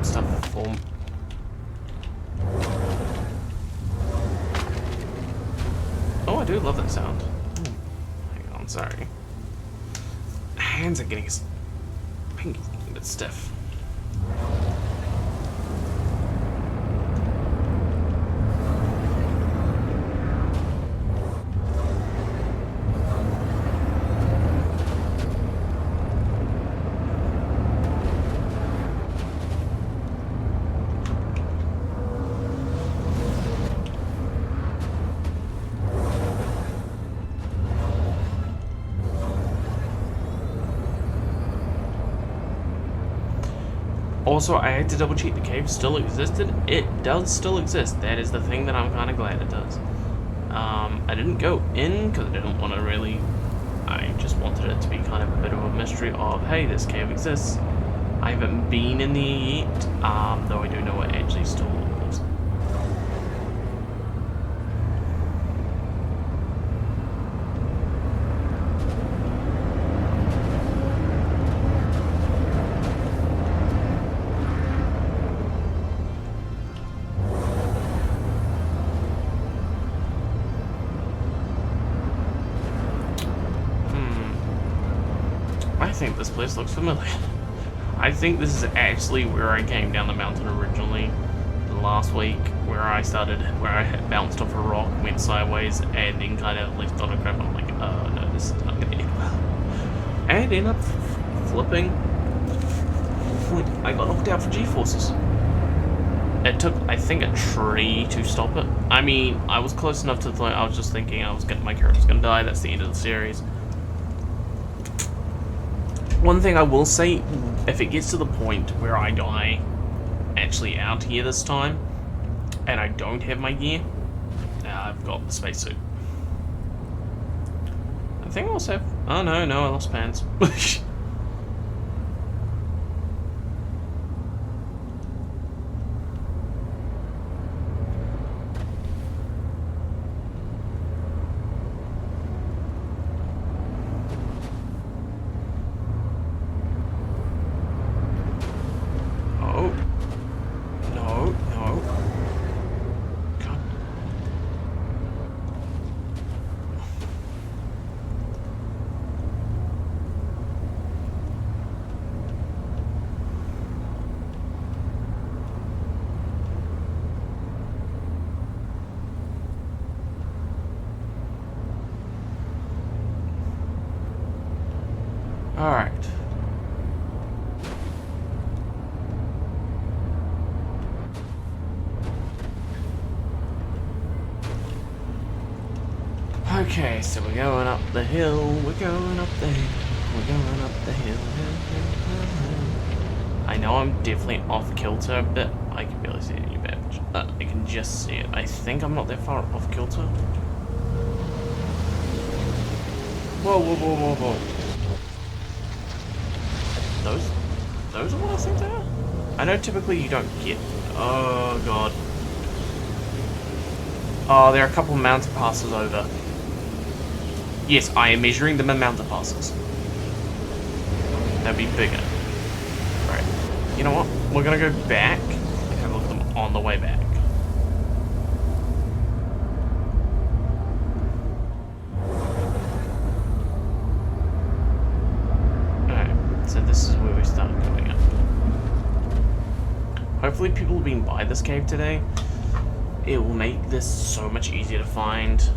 Speaker 1: stuff for. Oh, I do love that sound. Hang on, sorry. Hands are getting a bit stiff. Also, I had to double check the cave still existed. It does still exist. That is the thing that I'm kind of glad it does. I didn't go in because I didn't want to really. I just wanted it to be kind of a bit of a mystery of, hey, this cave exists. I haven't been in there yet, though I do know it actually still lives. I think this place looks familiar. I think this is actually where I came down the mountain originally last week, where I had bounced off a rock, went sideways, and then kind of left on a crap. I'm like, oh no, this is not gonna end well. And end up flipping. I got knocked out for G-forces. It took, I think, a tree to stop it. I mean, I was close enough to the point. I was just thinking my character was gonna die. That's the end of the series. One thing I will say, if it gets to the point where I die actually out here this time, and I don't have my gear, I've got the spacesuit. I think I also have... Oh no, I lost pants. Alright. Okay, so we're going up the hill, we're going up the hill, we're going up the hill, hill. I know I'm definitely off kilter a bit. I can barely see it in your Babbage. I can just see it. I think I'm not that far off kilter. Whoa. Those are what I think they are? I know typically you don't get... Oh, God. Oh, there are a couple of mountain passes over. Yes, I am measuring them in mountain passes. That'd be bigger. Right. You know what? We're gonna go back and have a look at them on the way back. So this is where we start going up. Hopefully people have been by this cave today. It will make this so much easier to find.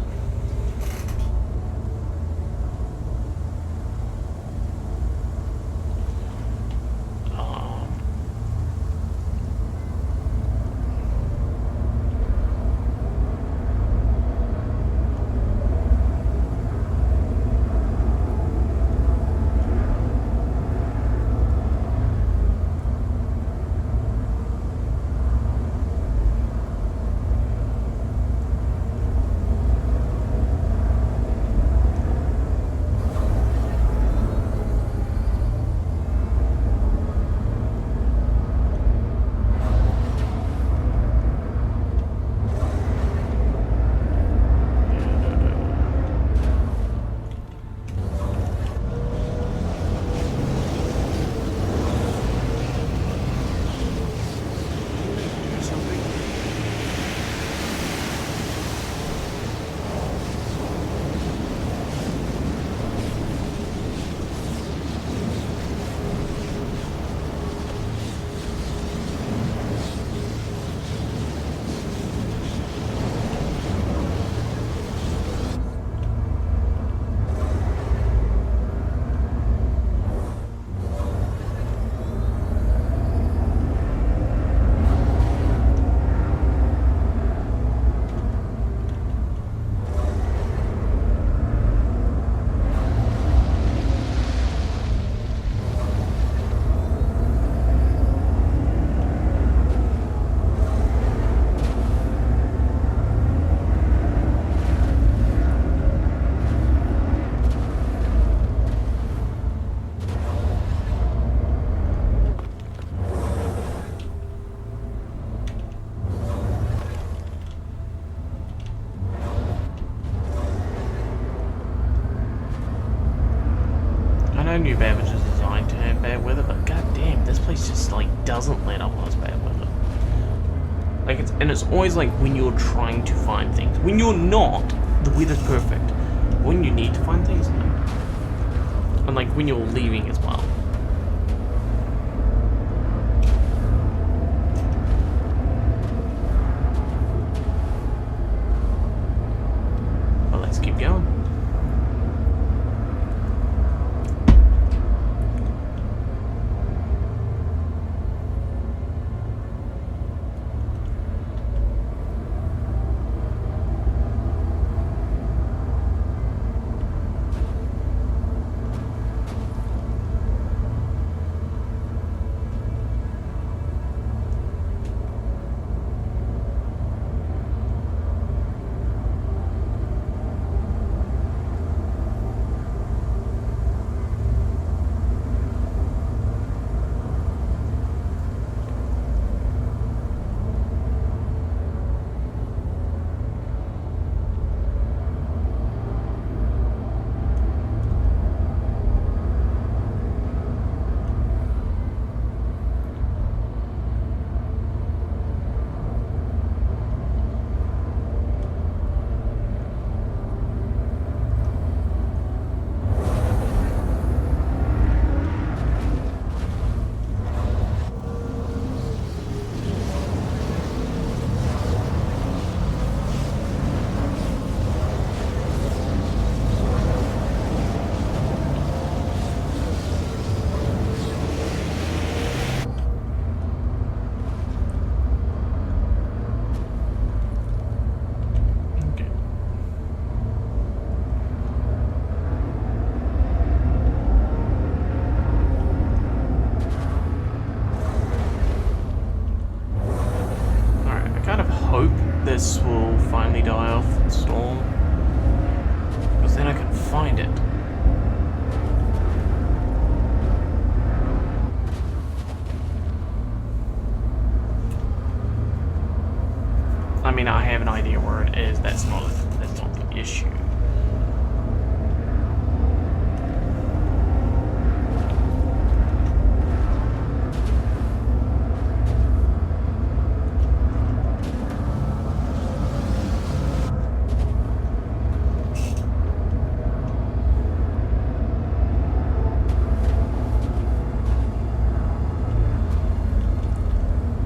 Speaker 1: I knew Babbage is designed to have bad weather, but goddamn, this place just like doesn't let up when it's bad weather. Like it's always like when you're trying to find things. When you're not, the weather's perfect. When you need to find things, no. And like when you're leaving as well. But let's keep going. This will finally die off the storm, because then I can find it. I mean, I have an idea where it is. That's not the issue.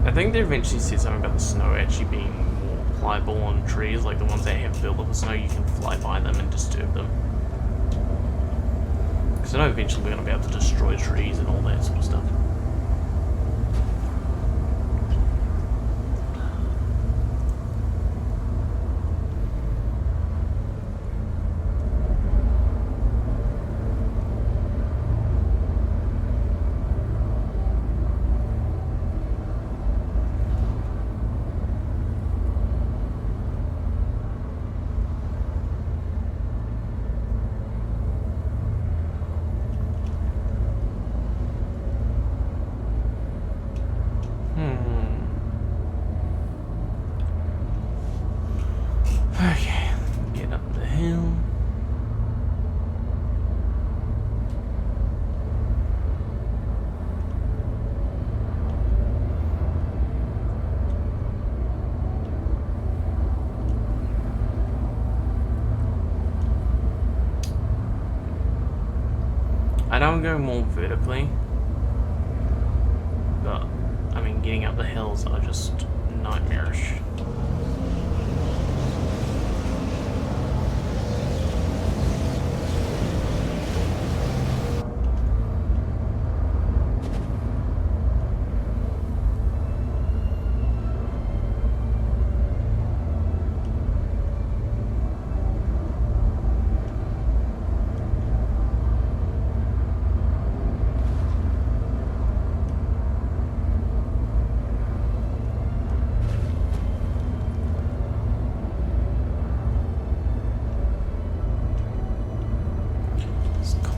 Speaker 1: I think they eventually said something about the snow actually being more pliable on trees, like the ones that have built up with snow, you can fly by them and disturb them. Because I know eventually we're going to be able to destroy trees and all that sort of stuff. Okay, get up the hill. I don't go more vertically, but I mean getting up the hills are just nightmarish.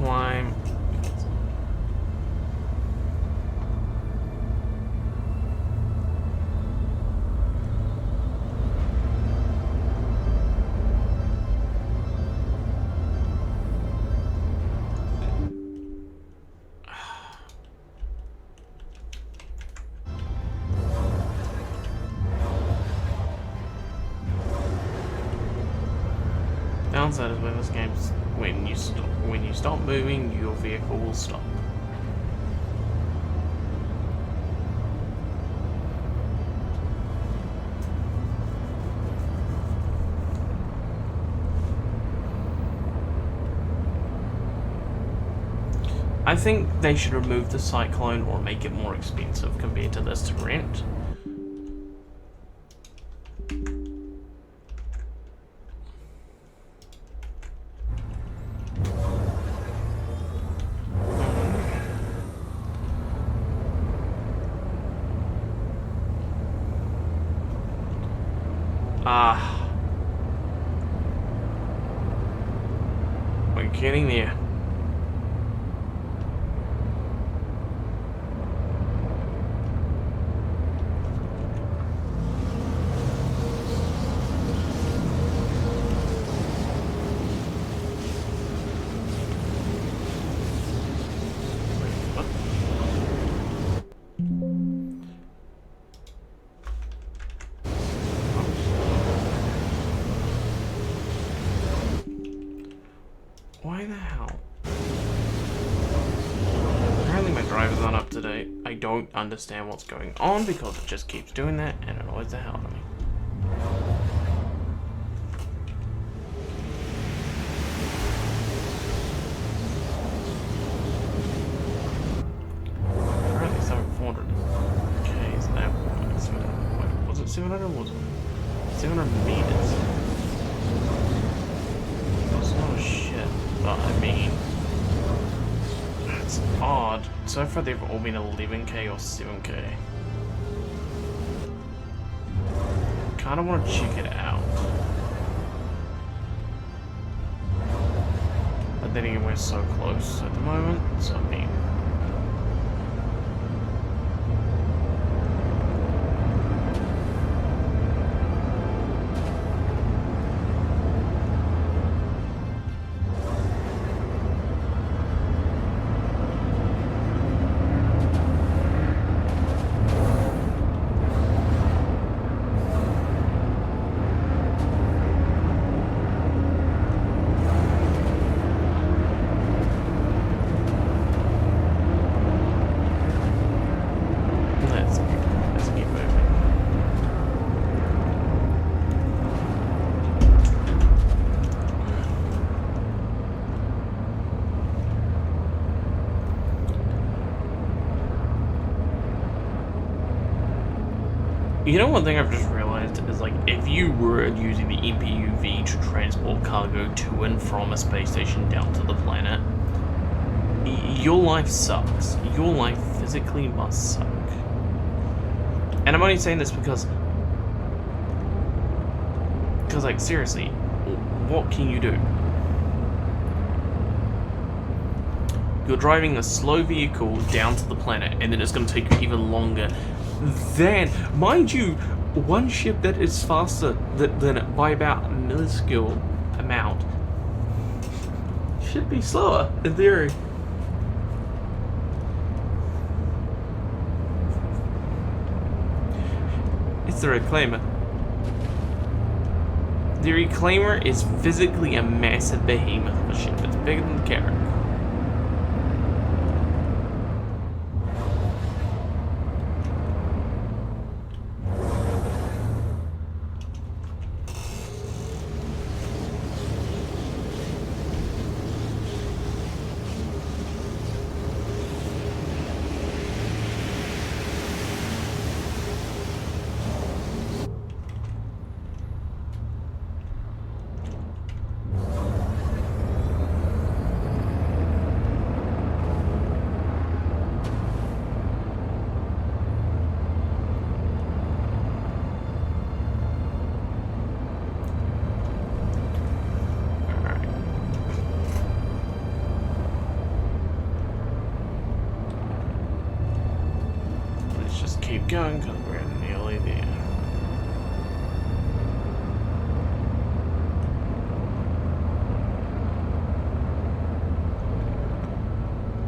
Speaker 1: Climb. downside is when this game's when you stop moving, your vehicle will stop. I think they should remove the cyclone or make it more expensive compared to this to rent. We're getting there. Why the hell? Apparently my driver's not up to date. I don't understand what's going on because it just keeps doing that and it annoys the hell out of me. Apparently 700. Okay, is that what? Was it 700 or was it 700 meters? That's not shit. But I mean, that's odd. So far they've all been 11k or 7k. Kinda wanna check it out. But then again, we're so close at the moment, so I mean. You know, one thing I've just realized is, like, if you were using the MPUV to transport cargo to and from a space station down to the planet, your life sucks. Your life physically must suck. And I'm only saying this because, like, seriously, what can you do? You're driving a slow vehicle down to the planet, and then it's going to take you even longer. Then, mind you, one ship that is faster than it by about a minuscule amount should be slower, in theory. It's the Reclaimer. The Reclaimer is physically a massive behemoth of a ship. It's bigger than the Carrack. Keep going because we're nearly there.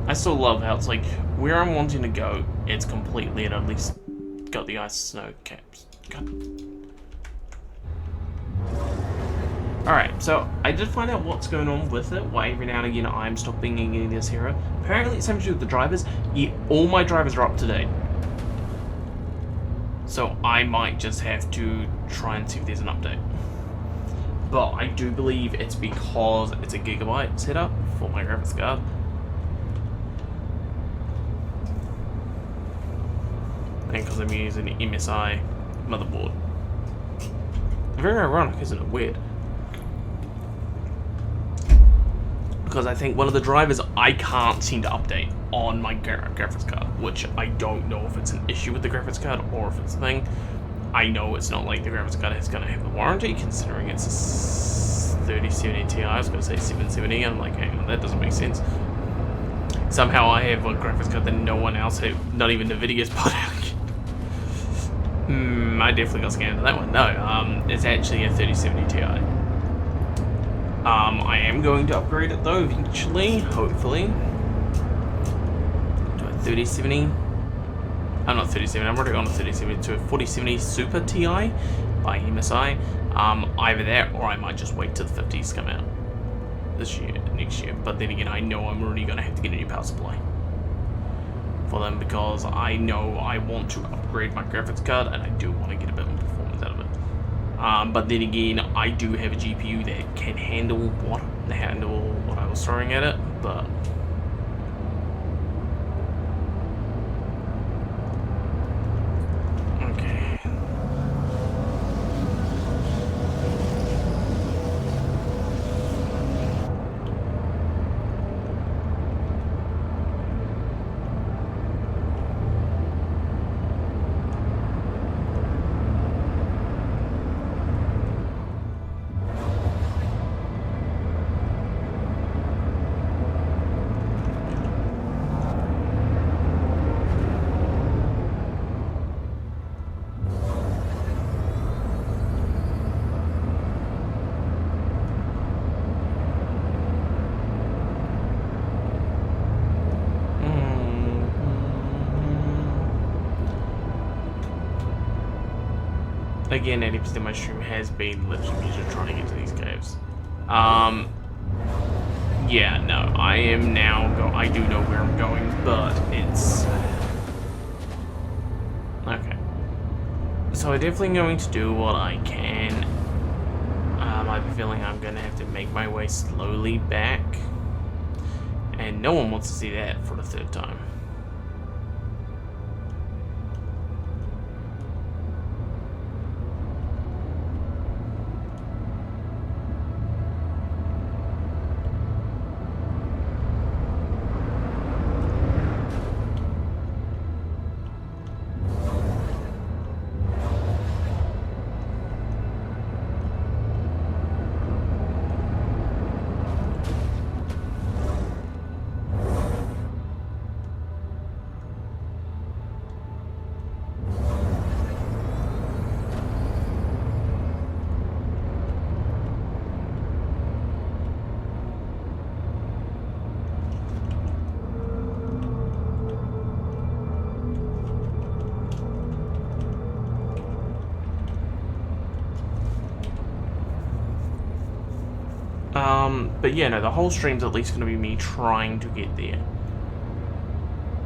Speaker 1: I still love how it's like where I'm wanting to go, it's completely and at least got the ice snow caps. God. Alright, so I did find out what's going on with it, why every now and again I'm stopping and getting this hero. Apparently it's something to do with the drivers. Yeah, all my drivers are up to date. So I might just have to try and see if there's an update. But I do believe it's because it's a gigabyte setup for my graphics card. And because I'm using an MSI motherboard. Very ironic, isn't it? Weird. Because I think one of the drivers I can't seem to update on my graphics card, which I don't know if it's an issue with the graphics card or if it's a thing. I know it's not like the graphics card is going to have the warranty, considering it's a 3070 Ti. I was going to say 770, I'm like, hang on, that doesn't make sense. Somehow I have a graphics card that no one else has, not even NVIDIA's put out. I definitely got scammed on that one. No, it's actually a 3070 Ti. I am going to upgrade it though eventually, hopefully. To a 3070. I'm not 3070, I'm already on a 3070 to a 4070 Super Ti by MSI. Either that or I might just wait till the 50s come out this year, next year. But then again, I know I'm already going to have to get a new power supply for them because I know I want to upgrade my graphics card and I do want to get a bit more performance out of it. But then again, I do have a GPU that can handle what I was throwing at it, but okay. Again, 80% of my stream has been literally just trying to get to these caves. Yeah, no, I am now I do know where I'm going, but it's okay. So I'm definitely going to do what I can. I have a feeling I'm gonna have to make my way slowly back, and no one wants to see that for the third time. But yeah, no, the whole stream's at least going to be me trying to get there.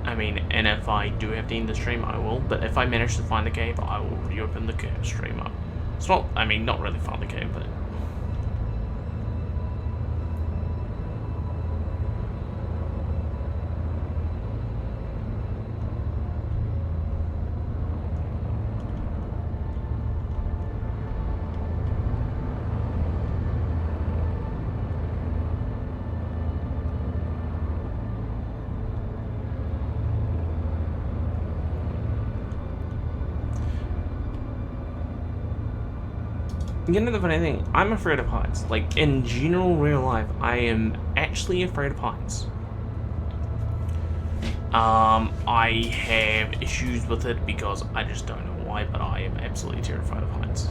Speaker 1: I mean, and if I do have to end the stream, I will. But if I manage to find the cave, I will reopen the stream up. It's not, I mean, not really find the cave, but you know the funny thing, I'm afraid of heights. Like, in general real life, I am actually afraid of heights. I have issues with it because I just don't know why, but I am absolutely terrified of heights.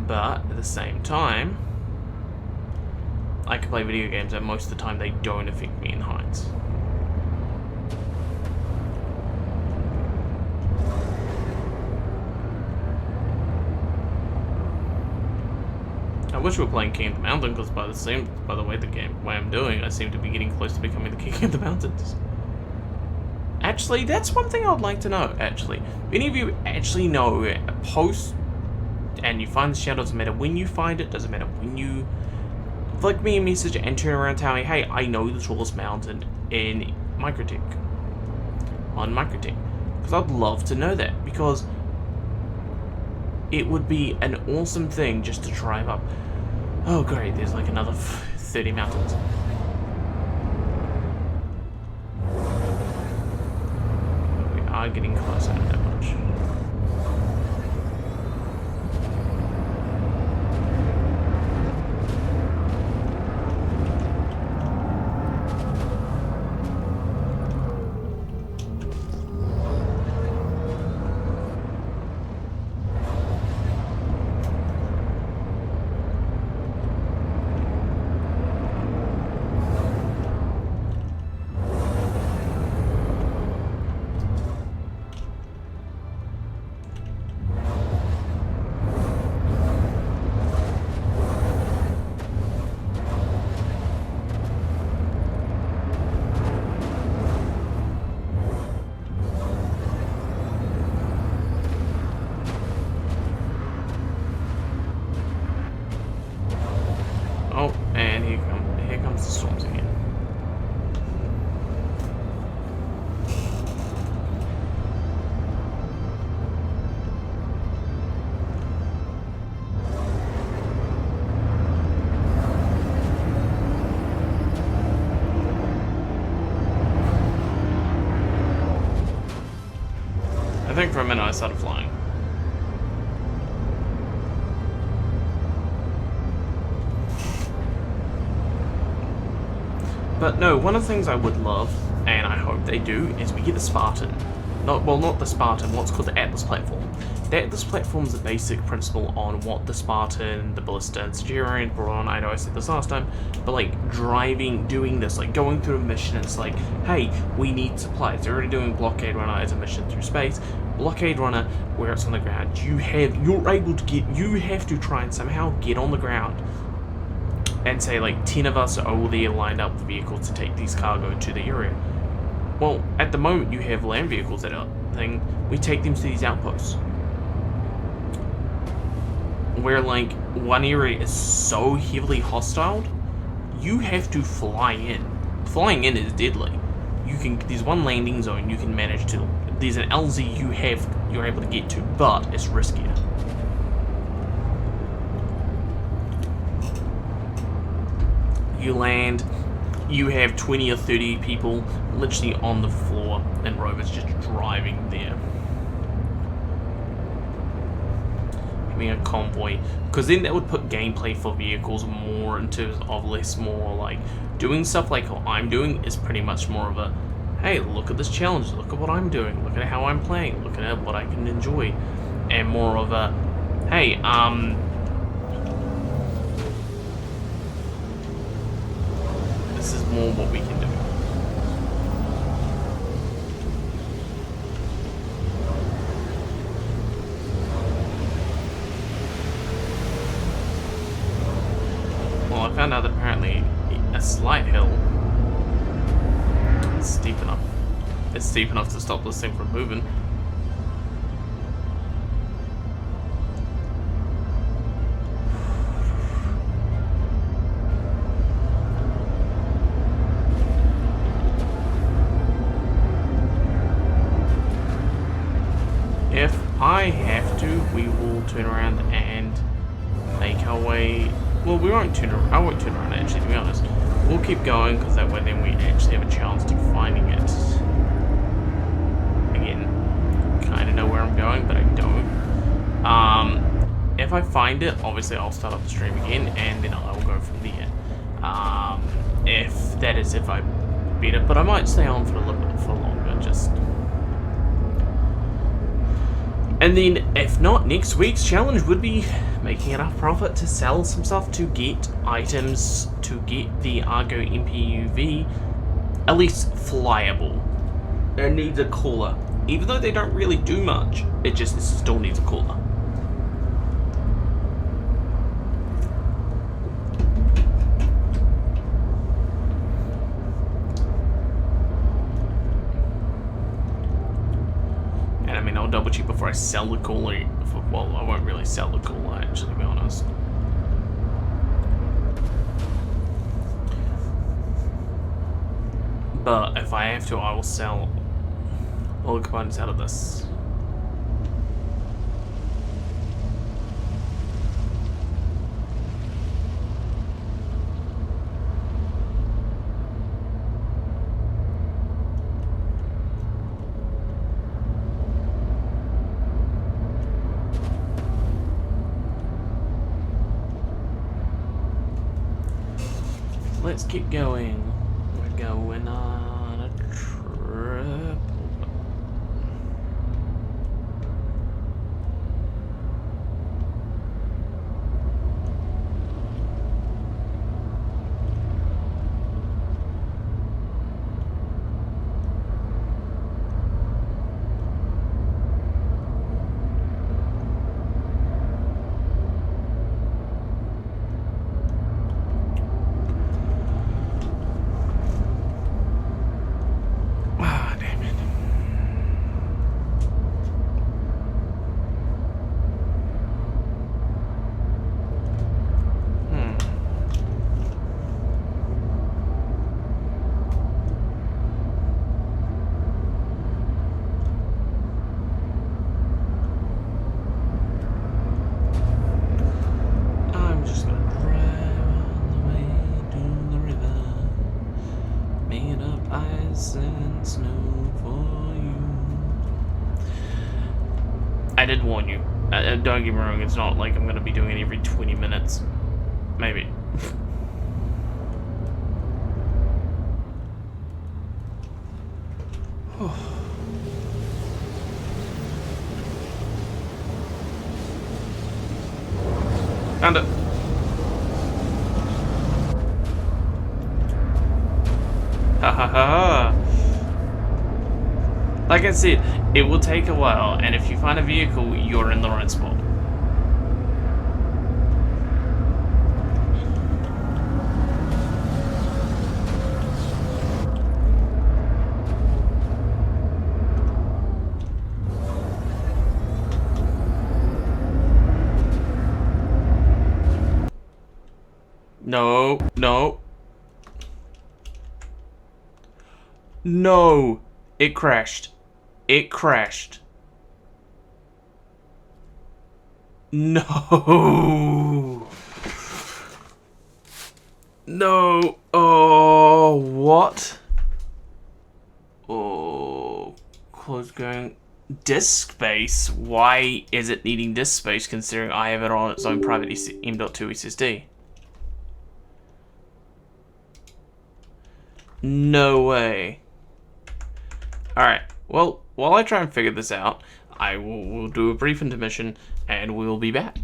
Speaker 1: But at the same time, I can play video games and most of the time they don't affect me in heights. I wish we were playing King of the Mountain, because by the way I'm doing, I seem to be getting close to becoming the King of the Mountains. Actually, that's one thing I'd like to know, actually. If any of you actually know a post and you find the shadow, doesn't matter when you find it, doesn't matter when you flick me a message and turn around and tell me, hey, I know the tallest mountain in Microtech. On Microtech. Because I'd love to know that, because it would be an awesome thing just to drive up. Oh great, there's like another 30 mountains. We are getting closer, not that much. Oh, and here comes the storms again. I think for a minute I started flying. But no, one of the things I would love, and I hope they do, is we get the Spartan. Not the Spartan, what's called the Atlas platform. The Atlas platform is the basic principle on what the Spartan, the Ballista, and Centurion brought on. I know I said this last time, but like doing this, like going through a mission, it's like, hey, we need supplies. They're already doing Blockade Runner as a mission through space. Blockade Runner, where it's on the ground, you have to try and somehow get on the ground. And say like 10 of us are all there lined up with vehicles to take these cargo to the area. Well, at the moment you have land vehicles that are thing, we take them to these outposts. Where like one area is so heavily hostile, you have to fly in. Flying in is deadly. There's one landing zone you can manage to, there's an LZ you're able to get to, but it's riskier. You land, you have 20 or 30 people literally on the floor and rovers just driving there. Having a convoy, because then that would put gameplay for vehicles more in terms of less more like doing stuff like what I'm doing is pretty much more of a, hey, look at this challenge, look at what I'm doing, look at how I'm playing, look at what I can enjoy, and more of a, hey, this is more what we can do. Well, I found out that apparently a slight hill is steep enough. It's steep enough to stop this thing from moving. If I have to, we will turn around and make our way. Well, we won't turn around. I won't turn around, actually, to be honest. We'll keep going, because that way then we actually have a chance to finding it. Again, kind of know where I'm going, but I don't. If I find it, obviously I'll start up the stream again, and then I will go from there. If I beat it, but I might stay on for a little bit for longer, just. And then, if not, next week's challenge would be making enough profit to sell some stuff to get items to get the Argo MPUV at least flyable. It needs a cooler. Even though they don't really do much, it still needs a cooler. after I sell the cooler. Well, I won't really sell the cooler, actually, to be honest. But if I have to, I will sell all the components out of this. Let's keep going. We're going on a trip. I did warn you. Don't get me wrong, it's not like I'm going to be doing it every 20 minutes. Maybe. Found it. Ha ha ha ha. Like I said, it will take a while, and if you find a vehicle, you're in the right spot. No, no. No! It crashed. It crashed. No! No! Oh, what? Oh, close going. Disk space? Why is it needing disk space considering I have it on its own private M.2 SSD? No way. Alright, well, while I try and figure this out, I will do a brief intermission, and we'll be back.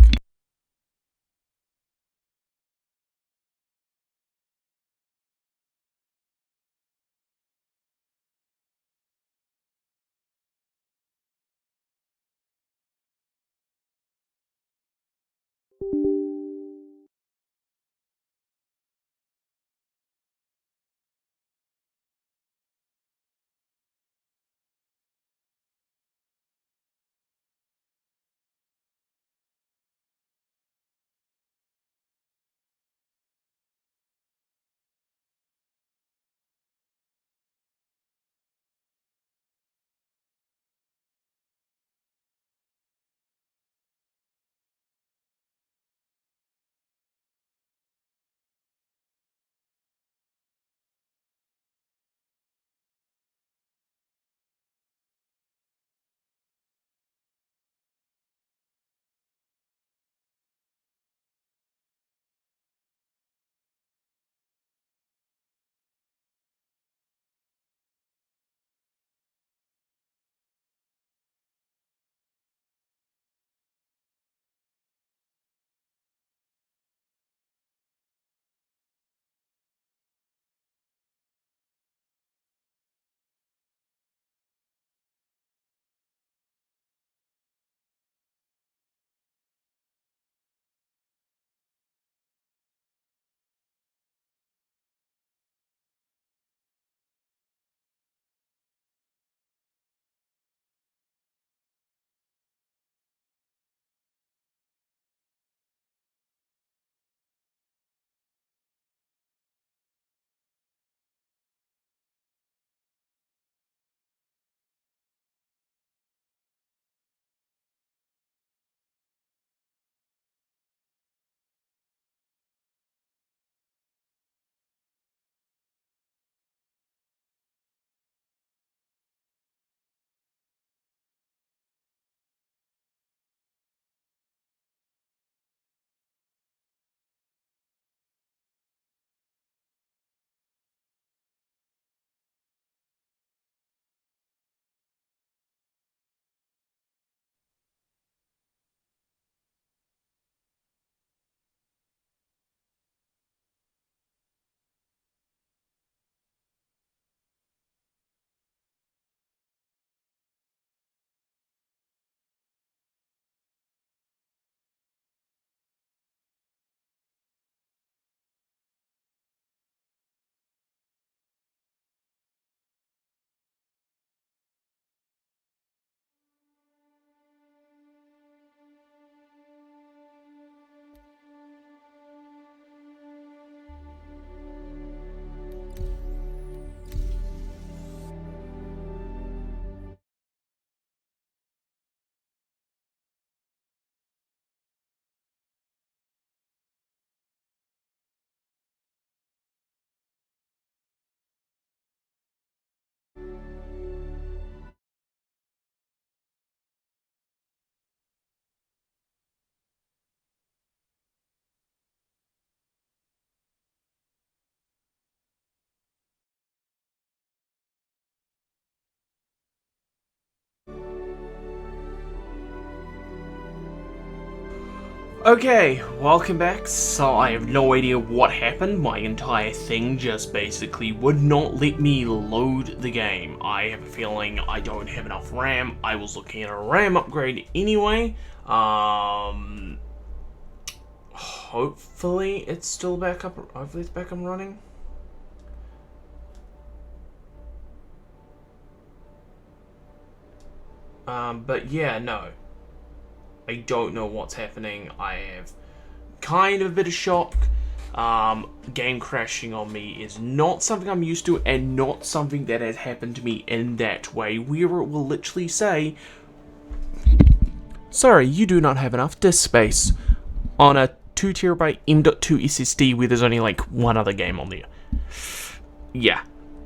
Speaker 1: Okay, welcome back. So I have no idea what happened. My entire thing just basically would not let me load the game. I have a feeling I don't have enough RAM. I was looking at a RAM upgrade anyway. Hopefully it's still back up. Hopefully it's back up and running. But yeah, no. I don't know what's happening. I have kind of a bit of shock. Game crashing on me is not something I'm used to, and not something that has happened to me in that way, where it will literally say, sorry, you do not have enough disk space on a 2TB M.2 SSD where there's only like one other game on there. Yeah.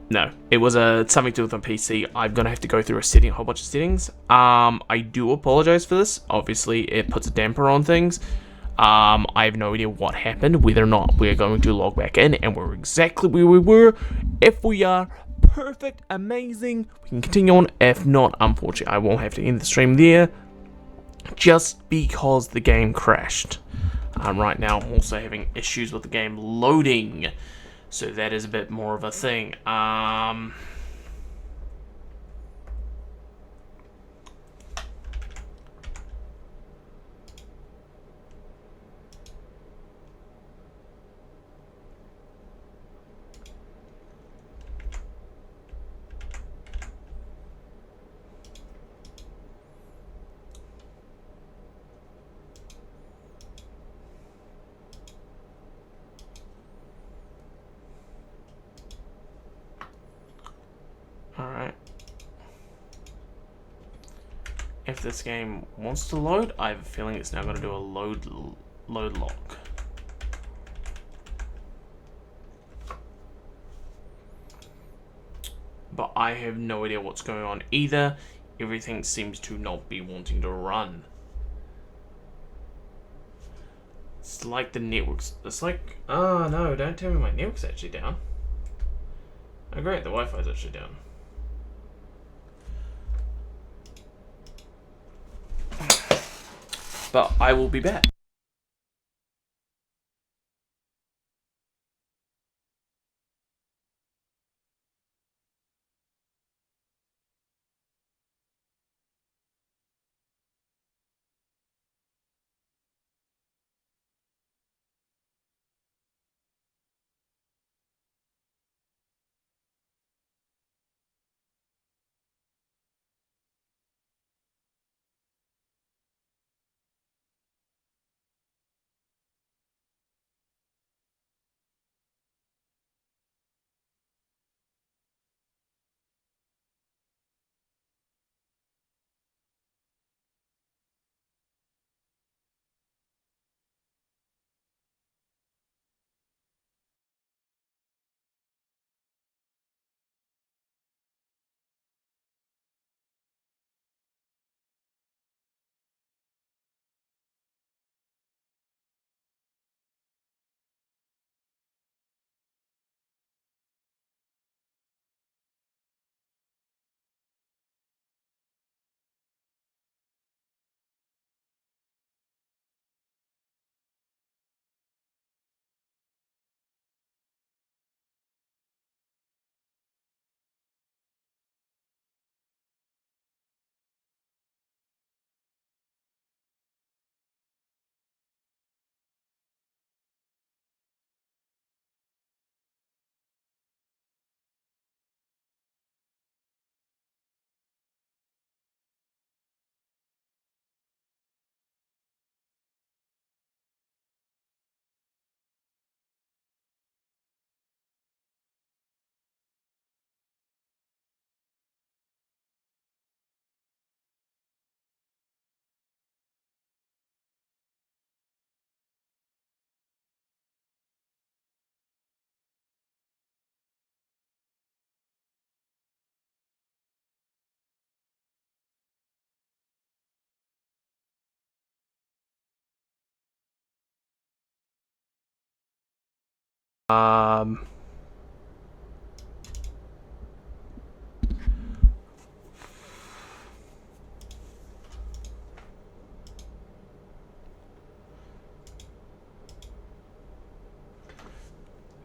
Speaker 1: No, it was something to do with my PC. I'm gonna have to go through a whole bunch of settings. I do apologize for this. Obviously, it puts a damper on things. I have no idea what happened, whether or not we're going to log back in, and we're exactly where we were. If we are, perfect, amazing, we can continue on. If not, unfortunately, I won't have to end the stream there, just because the game crashed. Right now, I'm also having issues with the game loading. So that is a bit more of a thing. Alright. If this game wants to load, I have a feeling it's now going to do a load lock. But I have no idea what's going on either. Everything seems to not be wanting to run. It's like the network's... It's like... Oh no, don't tell me my network's actually down. Oh great, the Wi-Fi's actually down. But I will be back.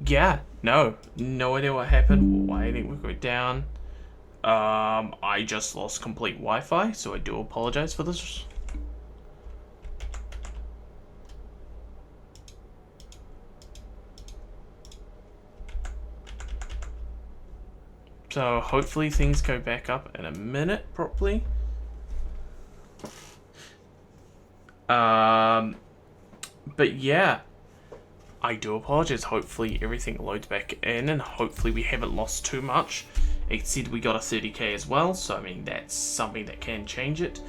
Speaker 1: yeah, no idea what happened, why I think we go down. I just lost complete Wi-Fi, so I do apologize for this. So hopefully things go back up in a minute properly. But yeah, I do apologize. Hopefully everything loads back in, and hopefully we haven't lost too much. It said we got a 30k as well, so I mean that's something that can change it.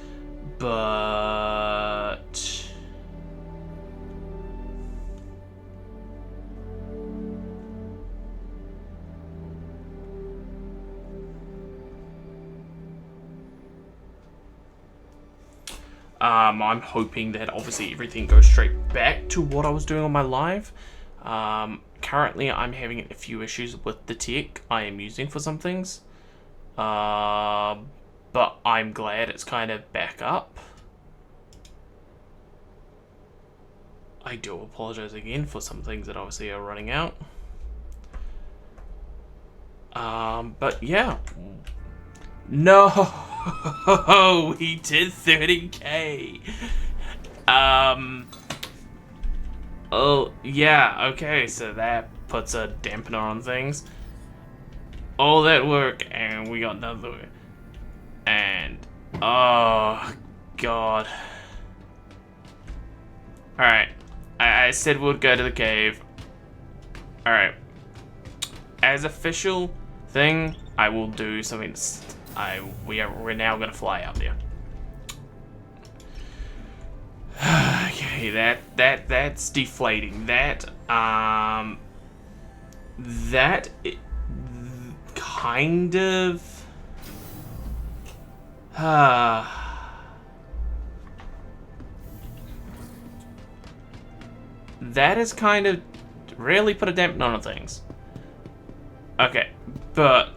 Speaker 1: But I'm hoping that obviously everything goes straight back to what I was doing on my live. Currently I'm having a few issues with the tech I am using for some things. But I'm glad it's kind of back up. I do apologize again for some things that obviously are running out. But yeah. No, we did 30k. Oh, yeah, okay, so that puts a dampener on things. All that work, and we got another. And, oh, God. Alright, I said we'd go to the cave. Alright. As official thing, I will do something that's... we're now gonna fly out there. Okay, that's deflating. That kind of that has kind of really put a dampener on things. Okay, but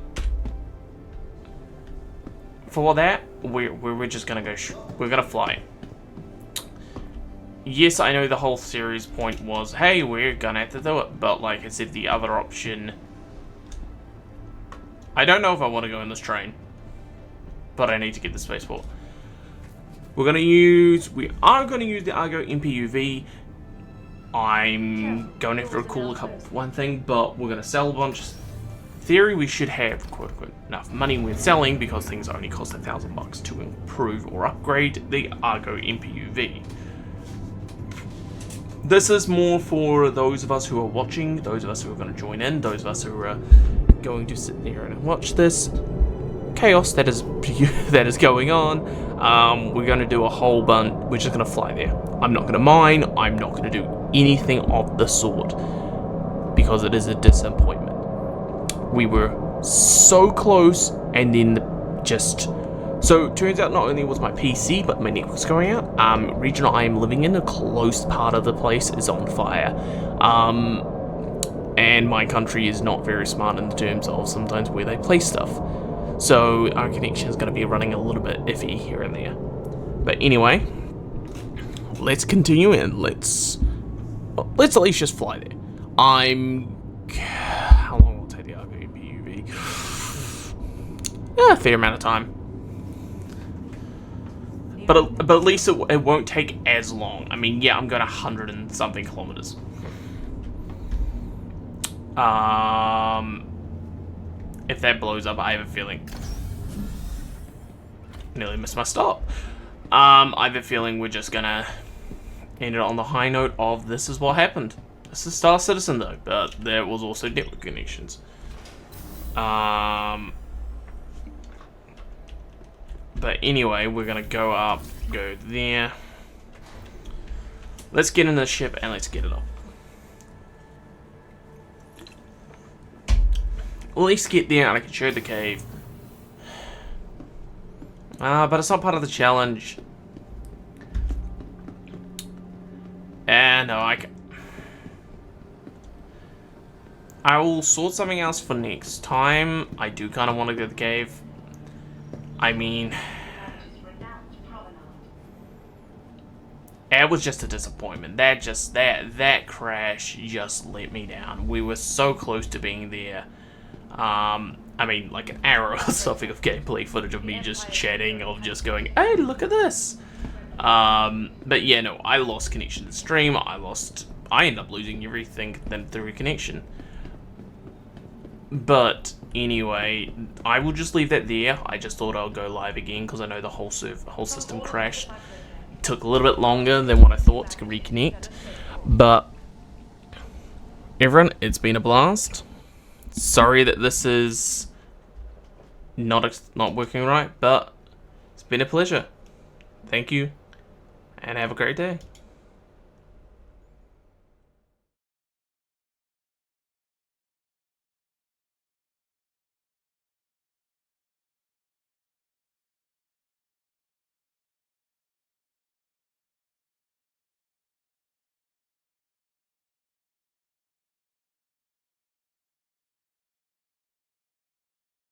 Speaker 1: for that, we're just gonna go. We're gonna fly. Yes, I know the whole series point was, hey, we're gonna have to do it, but like I said, the other option. I don't know if I want to go in this train, but I need to get the spaceport. We are gonna use the Argo MPUV. I'm going to have to recall one thing, but we're gonna sell a bunch. Theory, we should have quote unquote enough money when selling because things only cost $1,000 to improve or upgrade the Argo MPUV. This is more for those of us who are watching, those of us who are going to join in, those of us who are going to sit there and watch this chaos that is that is going on. We're going to do a whole bunch. We're just going to fly there. I'm not going to mine. I'm not going to do anything of the sort because it is a disappointment. We were so close, and then just... So, turns out not only was my PC, but my network's going out. Region I am living in, a close part of the place is on fire. And my country is not very smart in terms of sometimes where they place stuff. So, our connection is going to be running a little bit iffy here and there. But anyway, let's continue and let's at least just fly there. How long will it take the Argo MPUV? A fair amount of time. But at least it won't take as long. I mean, yeah, I'm going 100 and something kilometers. If that blows up, I have a feeling... Nearly missed my stop. I have a feeling we're just gonna end it on the high note of this is what happened. This is Star Citizen though, but there was also network connections. But anyway, we're gonna go up, go there. Let's get in the ship and let's get it up. At least get there and I can show the cave. But it's not part of the challenge. And no, I will sort something else for next time. I do kind of want to go to the cave. I mean... It was just a disappointment. That crash just let me down. We were so close to being there. I mean, like an hour or something of gameplay footage of me just chatting, of just going, hey, look at this. But yeah, no, I lost connection to the stream. I ended up losing everything then through connection. But anyway, I will just leave that there. I just thought I'll go live again because I know the whole system crashed. It took a little bit longer than what I thought to reconnect. But everyone, it's been a blast. Sorry that this is not working right, but it's been a pleasure. Thank you, and have a great day.